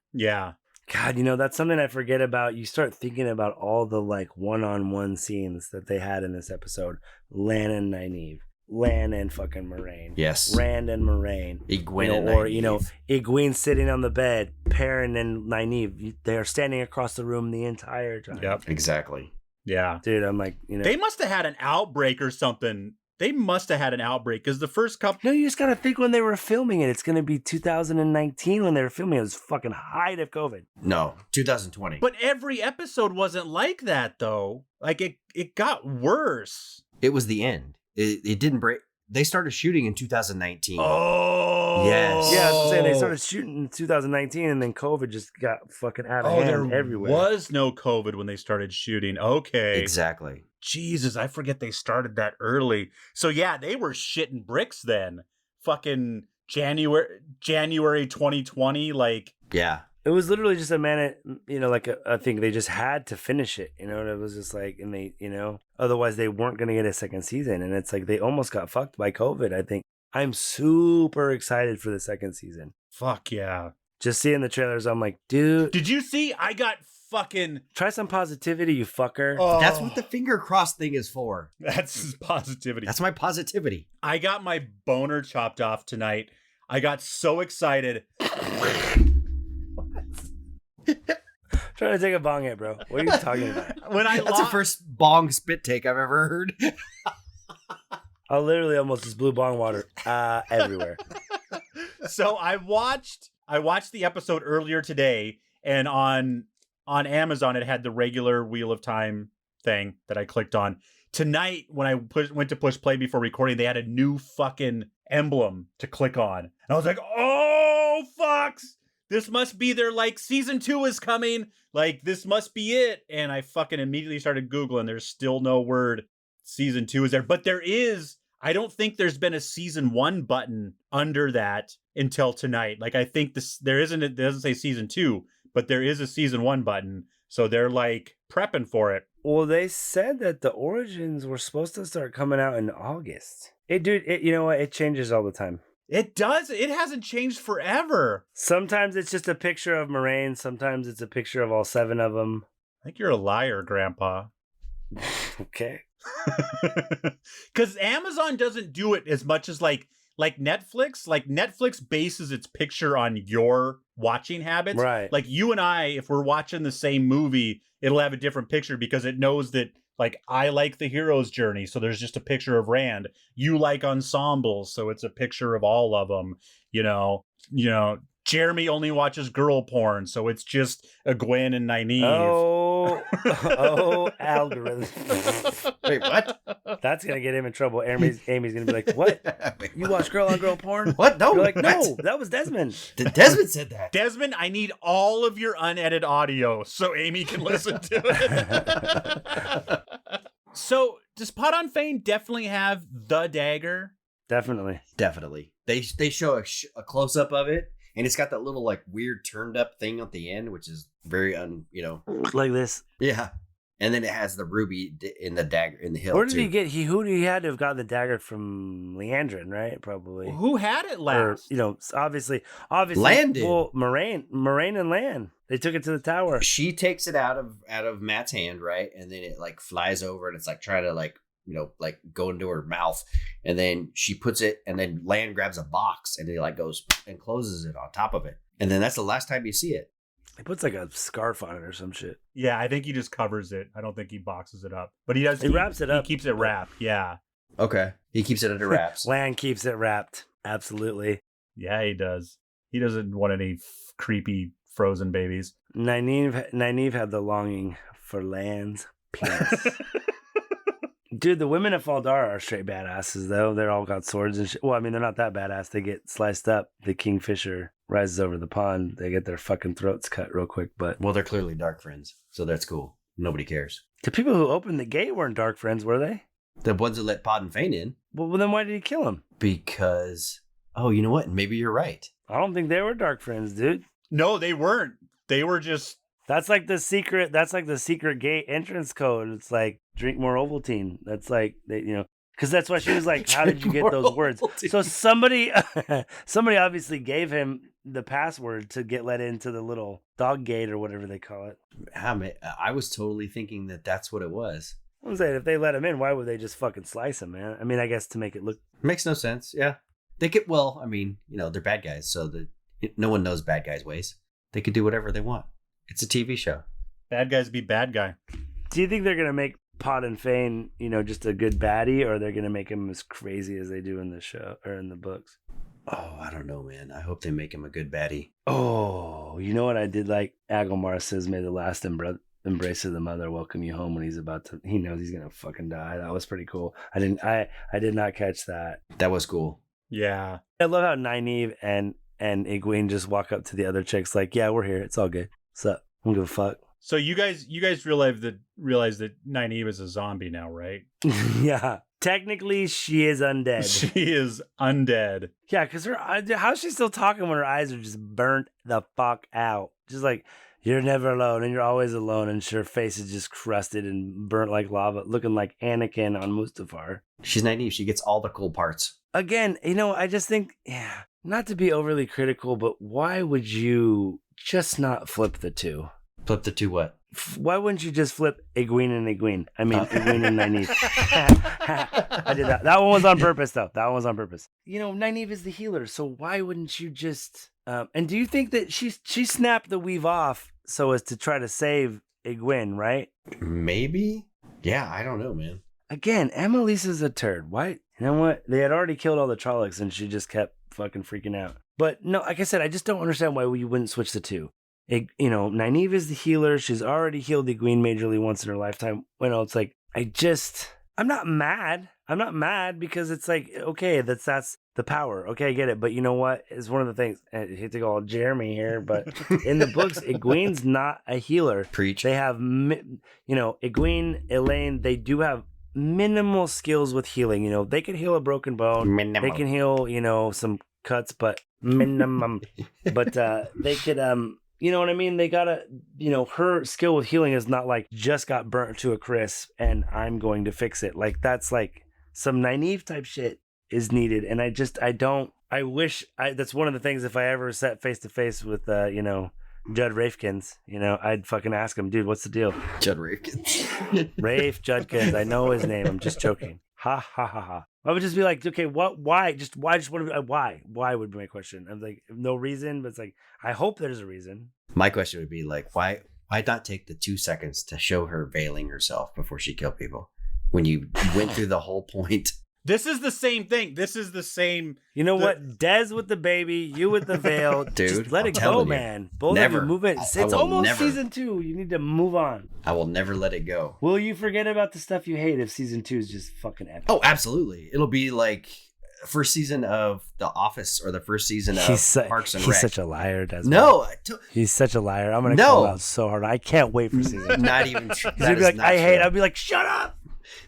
God, that's something I forget about. You start thinking about all the one-on-one scenes that they had in this episode. Lan and Nynaeve. Lan and fucking Moraine. Yes. Rand and Moraine. Egwene and Nynaeve. Egwene sitting on the bed. Perrin and Nynaeve. They are standing across the room the entire time. Yep. Exactly. Yeah. Dude, I'm like, They must have had an outbreak or something. They must have had an outbreak because the first couple. No, you just got to think when they were filming it. It's going to be 2019 when they were filming it. It was fucking height of COVID. No, 2020. But every episode wasn't like that, though. It got worse. It was the end. It didn't break. They started shooting in 2019. Oh. Yes. Yeah, I was saying they started shooting in 2019 and then COVID just got fucking out of hand everywhere. There was no COVID when they started shooking. Okay. Exactly. Jesus, I forget they started that early. So yeah, they were shitting bricks then. Fucking January 2020, Yeah. It was literally just a minute, I think they just had to finish it, and it was just and they, otherwise they weren't going to get a second season. And it's like they almost got fucked by COVID, I think. I'm super excited for the second season. Fuck yeah. Just seeing the trailers, I'm like, dude. Did you see? I got fucking. Try some positivity, you fucker. Oh. That's what the finger cross thing is for. That's positivity. That's my positivity. I got my boner chopped off tonight. I got so excited. Try Trying to take a bong hit, bro. What are you talking about? That's the first bong spit take I've ever heard. Oh, I literally almost just blew bong water everywhere. So I watched the episode earlier today, and on Amazon it had the regular Wheel of Time thing that I clicked on. Tonight, when I went to push play before recording, they had a new fucking emblem to click on. And I was like, oh, fucks. This must be their, like, season 2 is coming. Like, this must be it. And I fucking immediately started Googling. There's still no word season 2 is there. But there is. I don't think there's been a season 1 button under that until tonight. Like, I think there isn't. It doesn't say season 2, but there is a season 1 button. So they're, like, prepping for it. Well, they said that the Origins were supposed to start coming out in August. You know what? It changes all the time. It does. It hasn't changed forever. Sometimes it's just a picture of Moraine. Sometimes it's a picture of all 7 of them. I think you're a liar, Grandpa. Okay. Because Amazon doesn't do it as much as like Netflix. Like Netflix bases its picture on your watching habits. Right. Like you and I, if we're watching the same movie, it'll have a different picture because it knows that, like, I like the hero's journey, so there's just a picture of Rand. You like ensembles, so it's a picture of all of them. You know, Jeremy only watches girl porn, so it's just a Gwen and Nynaeve. Oh, algorithm. Wait, what? That's gonna get him in trouble. Amy's gonna be like, "What? You watch girl on girl porn?" What? No. You're like, "No, that was Desmond." Desmond said that. Desmond, I need all of your unedited audio so Amy can listen to it. So, does Pot on Fane definitely have the dagger? Definitely. They show a close up of it, and it's got that little, like, weird turned up thing at the end, which is very like this. Yeah. And then it has the ruby in the dagger in the hilt. Where did he get? He had to have got the dagger from Leandrin, right? Probably. Who had it last? Or, obviously, Lan did. Well, Moraine and Lan. They took it to the tower. She takes it out of Matt's hand, right? And then it, like, flies over, and it's like trying to, like, like go into her mouth, and then she puts it, and then Lan grabs a box, and he, like, goes and closes it on top of it, and then that's the last time you see it. He puts, like, a scarf on it or some shit. Yeah, I think he just covers it. I don't think he boxes it up, but he does. He wraps it up. He keeps it wrapped. Yeah. Okay, he keeps it under wraps. Lan keeps it wrapped. Absolutely. Yeah, he does. He doesn't want any creepy frozen babies. Nynaeve had the longing for Lan's penis. Dude, the women of Faldar are straight badasses, though. They're all got swords and shit. Well, I mean, they're not that badass. They get sliced up. The Kingfisher rises over the pond. They get their fucking throats cut real quick, but... Well, they're clearly dark friends, so that's cool. Nobody cares. The people who opened the gate weren't dark friends, were they? The ones that let Pod and Fane in. Well, then why did he kill him? Because... Oh, you know what? Maybe you're right. I don't think they were dark friends, dude. No, they weren't. They were just... That's like the secret gate entrance code. It's like, drink more Ovaltine. That's like, because that's why she was like, how did you get those words? So somebody obviously gave him the password to get let into the little dog gate or whatever they call it. I was totally thinking that that's what it was. I'm saying, if they let him in, why would they just fucking slice him, man? I mean, I guess to make it look... Makes no sense, yeah. They could, well, I mean, they're bad guys, so no one knows bad guys' ways. They could do whatever they want. It's a TV show. Bad guys be bad guy. Do you think they're going to make Pot and Fane, just a good baddie, or they're going to make him as crazy as they do in the show or in the books? Oh, I don't know, man. I hope they make him a good baddie. Oh, you know what I did like? Agilmar says, may the last embrace of the mother welcome you home when he knows he's going to fucking die. That was pretty cool. I did not catch that. That was cool. Yeah. I love how Nynaeve and Egwene just walk up to the other chicks like, yeah, we're here. It's all good. What's up? I don't give a fuck. So you guys realize that Nynaeve is a zombie now, right? Yeah. Technically, she is undead. She is undead. Yeah, because how's she still talking when her eyes are just burnt the fuck out? Just like, you're never alone and you're always alone, and her face is just crusted and burnt like lava, looking like Anakin on Mustafar. She's Nynaeve. She gets all the cool parts. Again, I just think, not to be overly critical, but why would you just not flip the two? Flip the two what? Why wouldn't you just flip Egwene and Egwene? I mean, Egwene and Nynaeve. I did that. That one was on purpose, though. That one was on purpose. Nynaeve is the healer, so why wouldn't you just... and do you think that she snapped the weave off so as to try to save Egwene, right? Maybe. Yeah, I don't know, man. Again, Annalisa's a turd. Why? You know what? They had already killed all the Trollocs and she just kept fucking freaking out. But no, like I said, I just don't understand why you wouldn't switch the two. Nynaeve is the healer. She's already healed Egwene majorly once in her lifetime. It's like, I'm not mad. I'm not mad because it's like, okay, that's the power. Okay, I get it. But you know what? It's one of the things, I hate to go all Jeremy here, but in the books, Egwene's not a healer. Preach. They have, Egwene, Elaine, they do have minimal skills with healing. They can heal a broken bone. Minimal. They can heal, some cuts, but minimum. But they could, you know what I mean? They gotta, her skill with healing is not like just got burnt to a crisp and I'm going to fix it. Like that's like some Nynaeve type shit is needed. And I wish that's one of the things if I ever sat face to face with, Judd Rafekins, I'd fucking ask him, dude, what's the deal? Judd Rafekins. Rafe Judkins. I know his name. I'm just joking. Ha ha ha ha. I would just be like, okay, why? Just want to, why? Why would be my question. I'm like, no reason, but it's like, I hope there's a reason. My question would be like, why not take the 2 seconds to show her veiling herself before she killed people? When you went through the whole point. This is the same thing. This is the same. You know what? Dez with the baby, you with the veil. Dude, just let it I'm go, telling you, man. Both never. of you move it. I It's will almost never. season 2. You need to move on. I will never let it go. Will you forget about the stuff you hate if season 2 is just fucking epic? Oh, absolutely. It'll be like first season of The Office or the first season of Parks and Rec. He's such a liar, Desmond. No. He's such a liar. I'm going to call him out so hard. I can't wait for season 2. Not even true. He'd be like, I hate. I'd be like, shut up.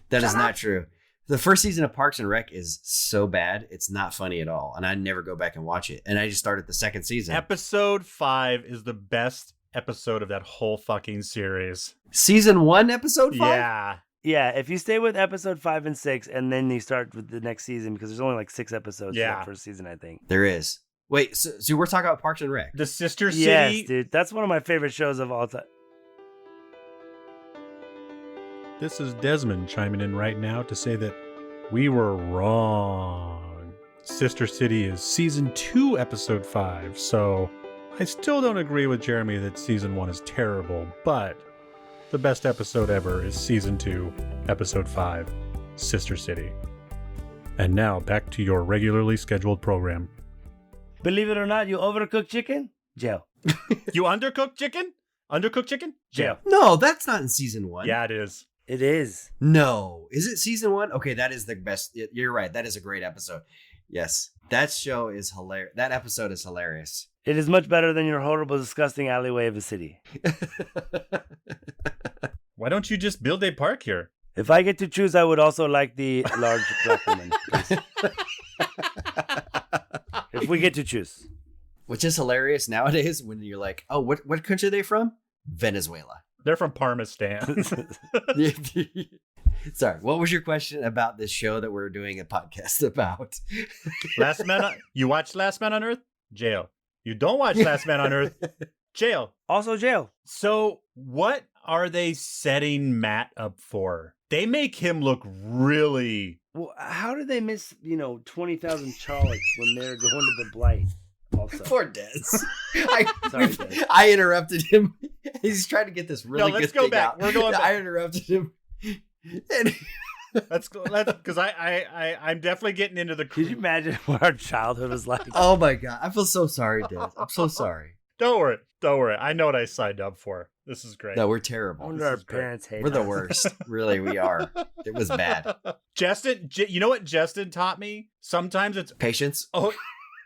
That is not true. The first season of Parks and Rec is so bad, it's not funny at all. And I never go back and watch it. And I just started the second season. Episode 5 is the best episode of that whole fucking series. Season 1, episode 5? Yeah. Yeah, if you stay with episode 5 and 6, and then you start with the next season, because there's only like 6 episodes for the first season, I think. There is. Wait, so we're talking about Parks and Rec? The Sister City? Yes, dude. That's one of my favorite shows of all time. This is Desmond chiming in right now to say that we were wrong. Sister City is season 2, episode 5, so I still don't agree with Jeremy that season 1 is terrible, but the best episode ever is season 2, episode 5, Sister City. And now back to your regularly scheduled program. Believe it or not, you overcook chicken? Jail. You undercooked chicken? Undercooked chicken? Jail. No, that's not in season 1. Yeah, it is. It is. No. Is it season 1? Okay, that is the best. You're right. That is a great episode. Yes. That show is hilarious. That episode is hilarious. It is much better than your horrible, disgusting alleyway of a city. Why don't you just build a park here? If I get to choose, I would also like the large black woman. Please. If we get to choose. Which is hilarious nowadays when you're like, oh, what country are they from? Venezuela. They're from Parmistan. Sorry, what was your question about this show that we're doing a podcast about? You watch Last Man on Earth? Jail. You don't watch Last Man on Earth? Jail. Also jail. So What are they setting Matt up for? They make him look really... Well, how did they miss, 20,000 Charlocks when they're going to the Blight? Also. Poor Des. Sorry, Des. I interrupted him. He's trying to get this really good let's go thing back. out. We're going back. I interrupted him. Let's because I'm definitely getting into the. Could you imagine what our childhood was like? Oh my god, I feel so sorry, Des. I'm so sorry. Don't worry. I know what I signed up for. This is great. No, we're I terrible. wonder our parents hate We're the us. worst. Really, we are. It was bad. Justin, you know what Justin taught me? Sometimes it's Patience. oh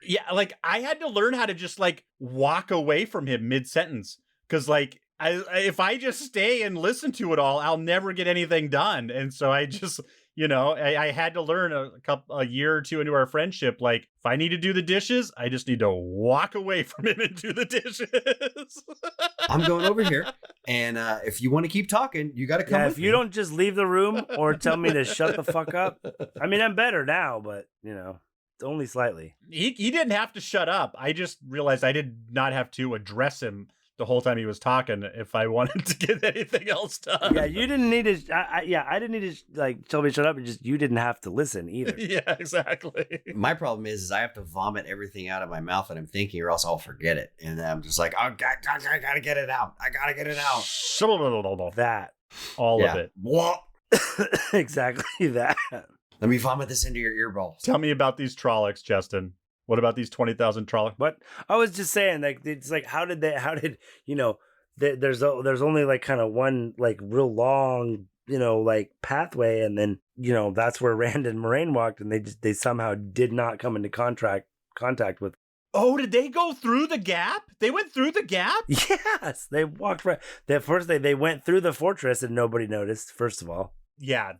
yeah, like I had to learn how to just like walk away from him mid sentence because like if I just stay and listen to it all, I'll never get anything done. And so I just, I had to learn a year or two into our friendship. Like if I need to do the dishes, I just need to walk away from him and do the dishes. I'm going over here, and if you want to keep talking, you got to come. Yeah, with if you me. don't just leave the room or tell me to shut the fuck up. I mean, I'm better now, but, only slightly. He didn't have to shut up. I just realized I did not have to address him the whole time he was talking if I wanted to get anything else done. Yeah, you didn't need to. I didn't need to like tell me to shut up. You didn't have to listen either. Yeah, exactly. My problem is I have to vomit everything out of my mouth that I'm thinking, or else I'll forget it. And then I'm just like, oh, God, I gotta get it out. I gotta get it out. That. All of it. Exactly that. Let me vomit this into your ear balls. Tell me about these Trollocs, Justin. What about these 20,000 Trollocs? But I was just saying, like, it's like, how did you know, there's only like kind of one like real long, you know, like pathway, and then, you know, that's where Rand and Moraine walked, and they somehow did not come into contact with. Oh, did they go through the gap? They went through the gap? Yes, they walked right. First they went through the fortress and nobody noticed. First of all, yeah,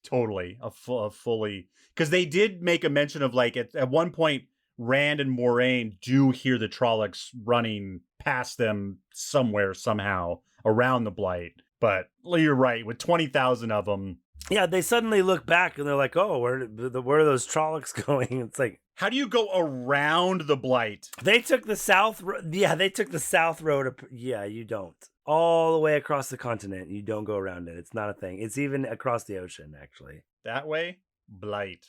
totally, a fully, because they did make a mention of like at one point. Rand and Moraine do hear the Trollocs running past them somewhere, somehow, around the Blight. But you're right, with 20,000 of them. Yeah, they suddenly look back and they're like, oh, where are those Trollocs going? It's like, how do you go around the Blight? They took the south road. Yeah, they took the south road. Yeah, you don't. All the way across the continent. You don't go around it. It's not a thing. It's even across the ocean, actually. That way, Blight.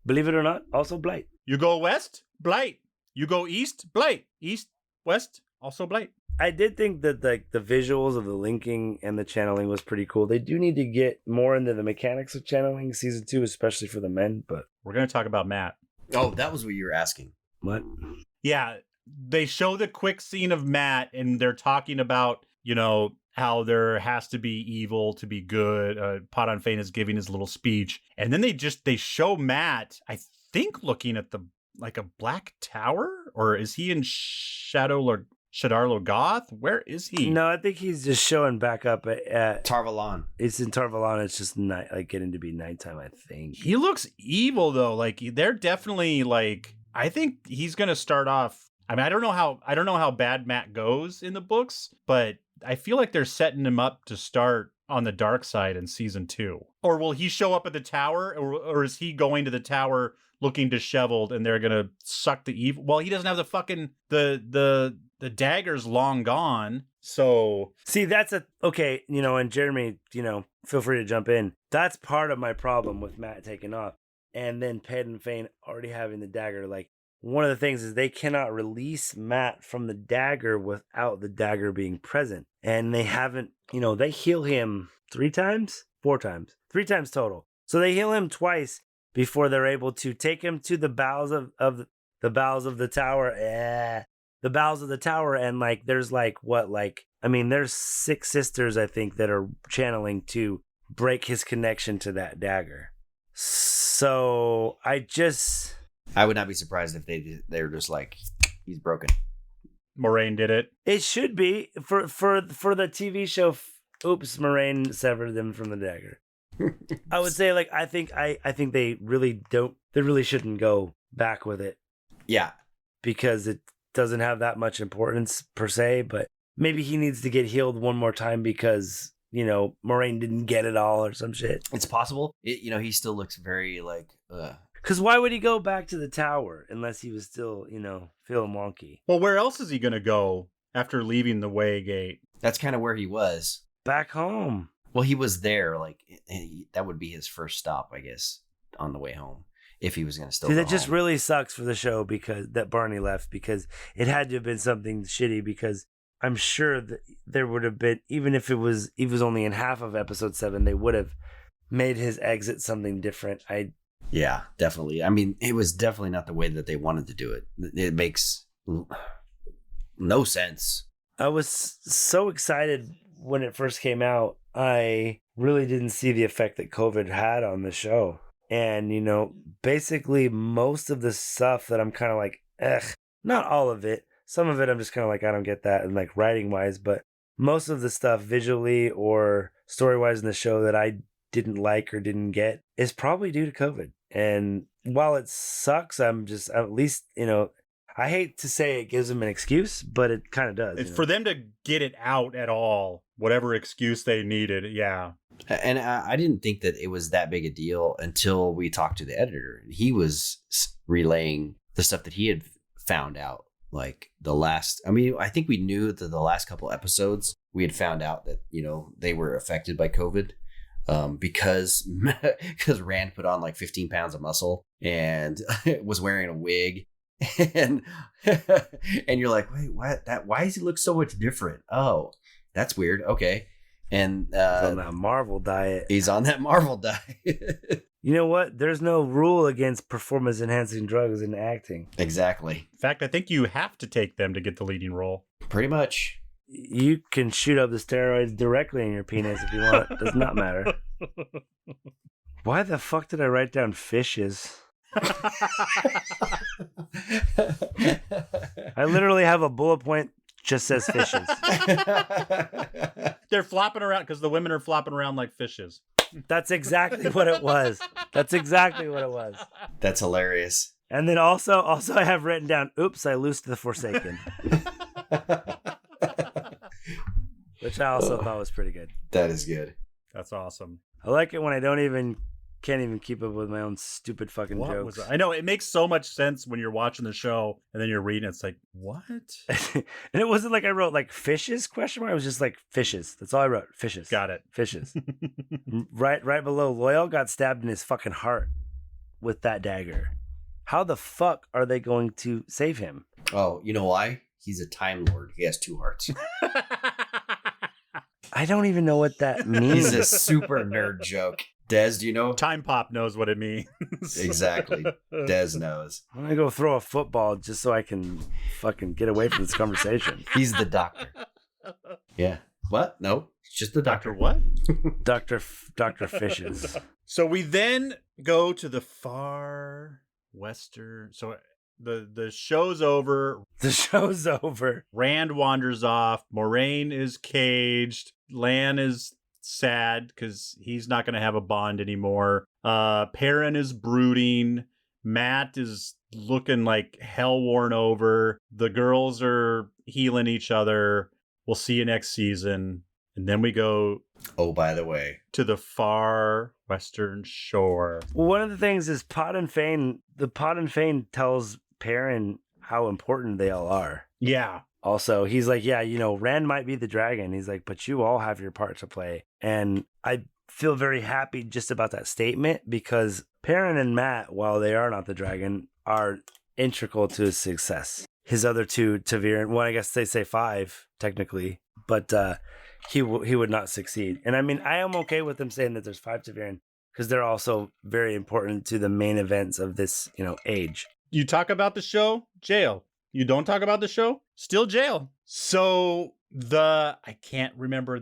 Believe it or not, also Blight. You go west, Blight. You go east, Blight. East, west, also Blight. I did think that the visuals of the linking and the channeling was pretty cool. They do need to get more into the mechanics of channeling season 2, especially for the men, but... We're going to talk about Matt. Oh, that was what you were asking. What? Yeah, they show the quick scene of Matt, and they're talking about, you know, how there has to be evil to be good. Podon Fane is giving his little speech. And then they show Matt, I think, looking at like a black tower? Or is he in Shadar Logoth? Where is he? No, I think he's just showing back up at Tar Valon. It's in Tar Valon. It's just night, like getting to be nighttime, I think. He looks evil though. Like they're definitely like, I think he's going to start off. I mean, I don't know how bad Matt goes in the books, but I feel like they're setting him up to start on the dark side in season 2. Or will he show up at the tower, or is he going to the tower looking disheveled and they're going to suck the evil? Well, he doesn't have the fucking, the dagger's long gone. So see, that's okay, you know, and Jeremy, you know, feel free to jump in. That's part of my problem with Matt taking off. And then Podon Fane already having the dagger. Like, one of the things is they cannot release Matt from the dagger without the dagger being present. And they haven't, you know, they heal him 4 times total. So they heal him twice before they're able to take him to the bowels of the bowels of the tower. The bowels of the tower. And like, there's like, there's 6 sisters, I think, that are channeling to break his connection to that dagger. So I would not be surprised if they're just like, he's broken. Moraine did it. It should be for the TV show. Oops, Moraine severed them from the dagger. I would say, like, I think they really shouldn't go back with it. Yeah, because it doesn't have that much importance per se. But maybe he needs to get healed one more time because, you know, Moraine didn't get it all or some shit. It's possible. He still looks very like. Because why would he go back to the tower unless he was still, you know, feeling wonky? Well, where else is he going to go after leaving the Way Gate? That's kind of where he was. Back home. Well, he was there. Like, that would be his first stop, I guess, on the way home. If he was going to still go that just home. really sucks for the show because that Barney left, because it had to have been something shitty, because I'm sure that there would have been, even if he was only in half of episode 7, they would have made his exit something different. Yeah, definitely. I mean, it was definitely not the way that they wanted to do it. It makes no sense. I was so excited when it first came out. I really didn't see the effect that COVID had on the show. And, you know, basically most of the stuff that I'm kind of like, not all of it. Some of it I'm just kind of like, I don't get that, and like writing wise, but most of the stuff visually or story wise in the show that I didn't like or didn't get is probably due to COVID. And while it sucks, I'm just, at least, you know, I hate to say it gives them an excuse, but it kind of does. It's for them to get it out at all, whatever excuse they needed. Yeah. And I didn't think that it was that big a deal until we talked to the editor. He was relaying the stuff that he had found out like the last, I mean, I think we knew that the last couple episodes we had found out that, you know, they were affected by COVID, because Rand put on like 15 pounds of muscle and was wearing a wig. And and you're like, wait, what? Why does he look so much different? Oh, that's weird. Okay. And He's on that Marvel diet. he's on that Marvel diet. You know what? There's no rule against performance enhancing drugs in acting. Exactly. In fact, I think you have to take them to get the leading role. Pretty much. You can shoot up the steroids directly in your penis if you want. Does not matter. Why the fuck did I write down fishes? I literally have a bullet point just says fishes. They're flopping around because the women are flopping around like fishes. That's exactly what it was. That's exactly what it was. That's hilarious. And then also I have written down, oops, I loosed the Forsaken. Which I also thought was pretty good. That is good. That's awesome. I like it when I can't even keep up with my own stupid fucking What jokes. was I know it makes so much sense when you're watching the show and then you're reading. It's like, what? And it wasn't like I wrote like fishes question mark. It was just like fishes. That's all I wrote. Fishes. Got it. Fishes. right below Loyal got stabbed in his fucking heart with that dagger. How the fuck are they going to save him? Oh, you know why? He's a Time Lord. He has two hearts. I don't even know what that means. He's a super nerd joke. Des, do you know? Time Pop knows what it means. Exactly. Des knows. I'm gonna go throw a football just so I can fucking get away from this conversation. He's the doctor. Yeah. What? No, it's just the Doctor doctor. what? Dr. Fishes. So we then go to the far western. So the show's over. The show's over. Rand wanders off. Moraine is caged. Lan is sad because he's not going to have a bond anymore. Perrin is brooding. Matt is looking like hell worn over. The girls are healing each other. We'll see you next season. And then we go Oh, by the way. to the far western shore. Well, one of the things is Pod and Fane tells Perrin how important they all are. Yeah. Also, he's like, yeah, you know, Rand might be the dragon. He's like, but you all have your part to play. And I feel very happy just about that statement because Perrin and Matt, while they are not the dragon, are integral to his success. His other two, Tavir, well, I guess they say 5, technically, but he would not succeed. And I mean, I am okay with them saying that there's 5 Taviran because they're also very important to the main events of this, you know, age. You talk about the show, jail. You don't talk about the show, still jail. So I can't remember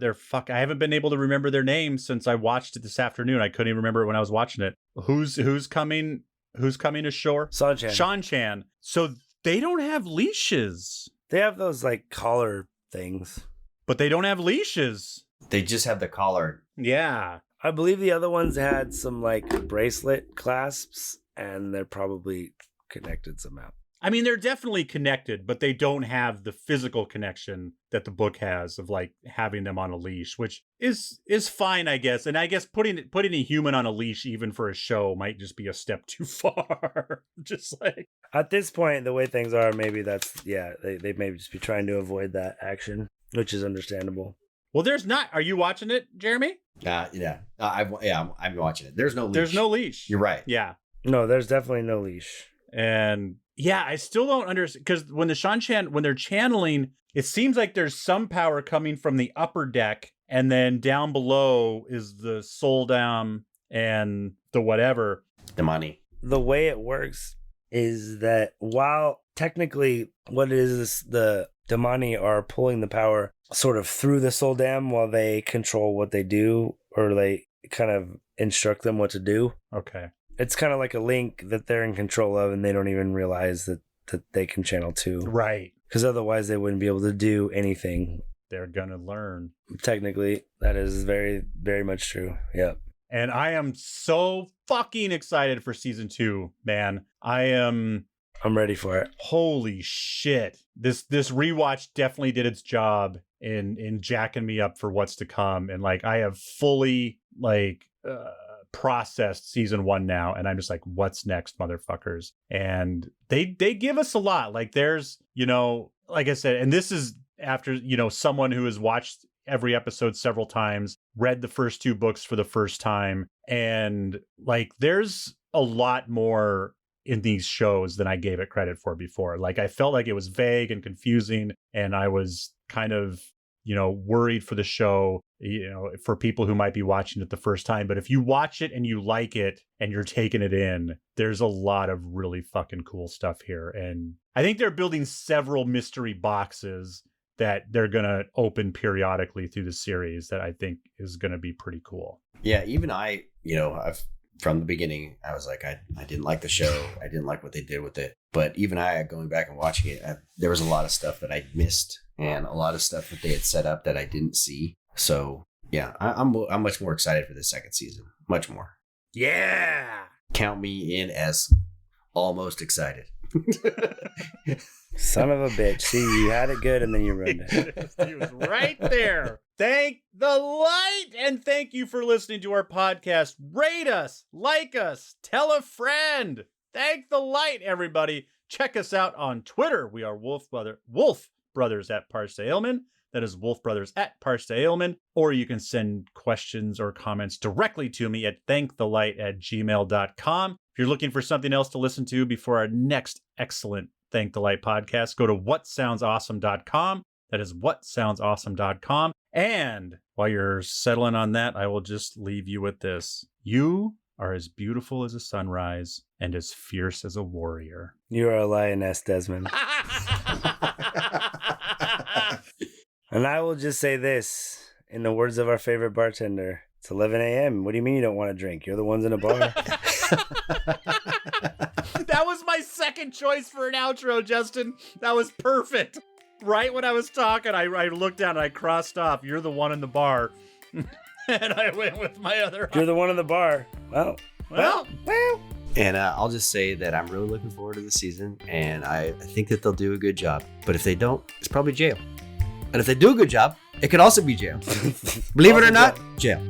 I haven't been able to remember their names since I watched it this afternoon. I couldn't even remember it when I was watching it. Who's coming ashore? Sean Chan. So they don't have leashes. They have those like collar things. But they don't have leashes. They just have the collar. Yeah. I believe the other ones had some like bracelet clasps and they're probably connected somehow. I mean, they're definitely connected, but they don't have the physical connection that the book has of like having them on a leash, which is fine, I guess. And I guess putting a human on a leash, even for a show, might just be a step too far. Just like At this point, the way things are, maybe they may just be trying to avoid that action, which is understandable. well, there's not. Are you watching it, Jeremy? Yeah. I'm watching it. There's no leash. There's no leash. You're right. Yeah. No, there's definitely no leash. And yeah, I still don't understand because when they're channeling, it seems like there's some power coming from the upper deck, and then down below is the soul dam and the whatever. The money. The way it works is that while technically what it is the Damani are pulling the power sort of through the soul dam while they control what they do, or they kind of instruct them what to do. Okay. It's kind of like a link that they're in control of and they don't even realize that they can channel to. Right. Because otherwise they wouldn't be able to do anything. They're going to learn. Technically, that is very, very much true. Yep. And I am so fucking excited for season 2, man. I'm ready for it. Holy shit. This rewatch definitely did its job in jacking me up for what's to come. And like, I have fully like processed season 1 now, and I'm just like, what's next, motherfuckers? And they give us a lot. Like there's, like I said, and this is after, someone who has watched every episode several times, read the first 2 books for the first time, and like there's a lot more in these shows than I gave it credit for before. Like I felt like it was vague and confusing, and I was kind of, worried for the show, for people who might be watching it the first time. But if you watch it and you like it and you're taking it in, there's a lot of really fucking cool stuff here. And I think they're building several mystery boxes that they're going to open periodically through the series that I think is going to be pretty cool. Yeah, even I've from the beginning, I was like, I didn't like the show. I didn't like what they did with it. But even going back and watching it, there was a lot of stuff that I missed and a lot of stuff that they had set up that I didn't see. So yeah, I'm much more excited for this second season. Much more. Yeah. Count me in as almost excited. Son of a bitch. See, you had it good and then you ruined it. He was right there. Thank the light. And thank you for listening to our podcast. Rate us, like us, tell a friend. Thank the light, everybody. Check us out on Twitter. We are Wolf Brothers at Parse Ailman. That is Wolf Brothers at Parse Ailman. Or you can send questions or comments directly to me at thankthelight@gmail.com. If you're looking for something else to listen to before our next excellent Thank the Light podcast, go to whatsoundsawesome.com. That is whatsoundsawesome.com. And while you're settling on that, I will just leave you with this. You are as beautiful as a sunrise and as fierce as a warrior. You are a lioness, Desmond. And I will just say this, in the words of our favorite bartender, it's 11 a.m. What do you mean you don't want to drink? You're the ones in a bar. That was my second choice for an outro, Justin. That was perfect. Right when I was talking, I looked down and I crossed off, you're the one in the bar. And I went with my other. You're the one in the bar. Well. And I'll just say that I'm really looking forward to the season, and I think that they'll do a good job. But if they don't, it's probably jail. And if they do a good job, it could also be jail. Believe it or not, jail.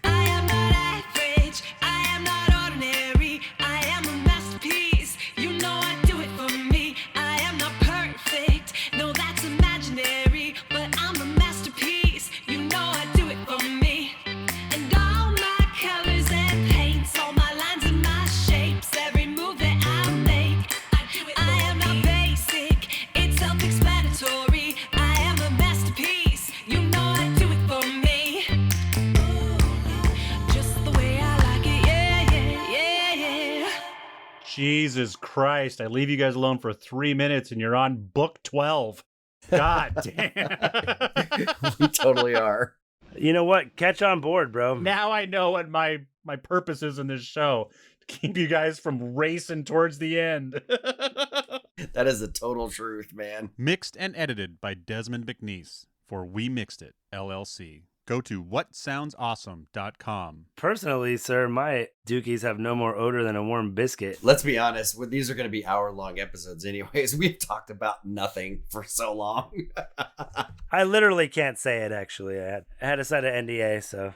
I am not average. I am not ordinary. I am a masterpiece. You know I do it for me. I am not perfect. No, that's imaginary. But I'm a masterpiece. You know I do it for me. And all my colors and paints, all my lines and my shapes, every move that I make, I am not basic. It's self-explanatory. I am a masterpiece. You know I do it for me. Just the way I like it. Yeah. Jesus Christ. I leave you guys alone for 3 minutes and you're on book 12. God damn. We totally are. You know what? Catch on board, bro. Now I know what my purpose is in this show. To keep you guys from racing towards the end. That is the total truth, man. Mixed and edited by Desmond McNeese for We Mixed It, LLC. Go to whatsoundsawesome.com. Personally, sir, my dookies have no more odor than a warm biscuit. Let's be honest, these are going to be hour-long episodes anyways. We've talked about nothing for so long. I literally can't say it, actually. I had to sign an NDA, so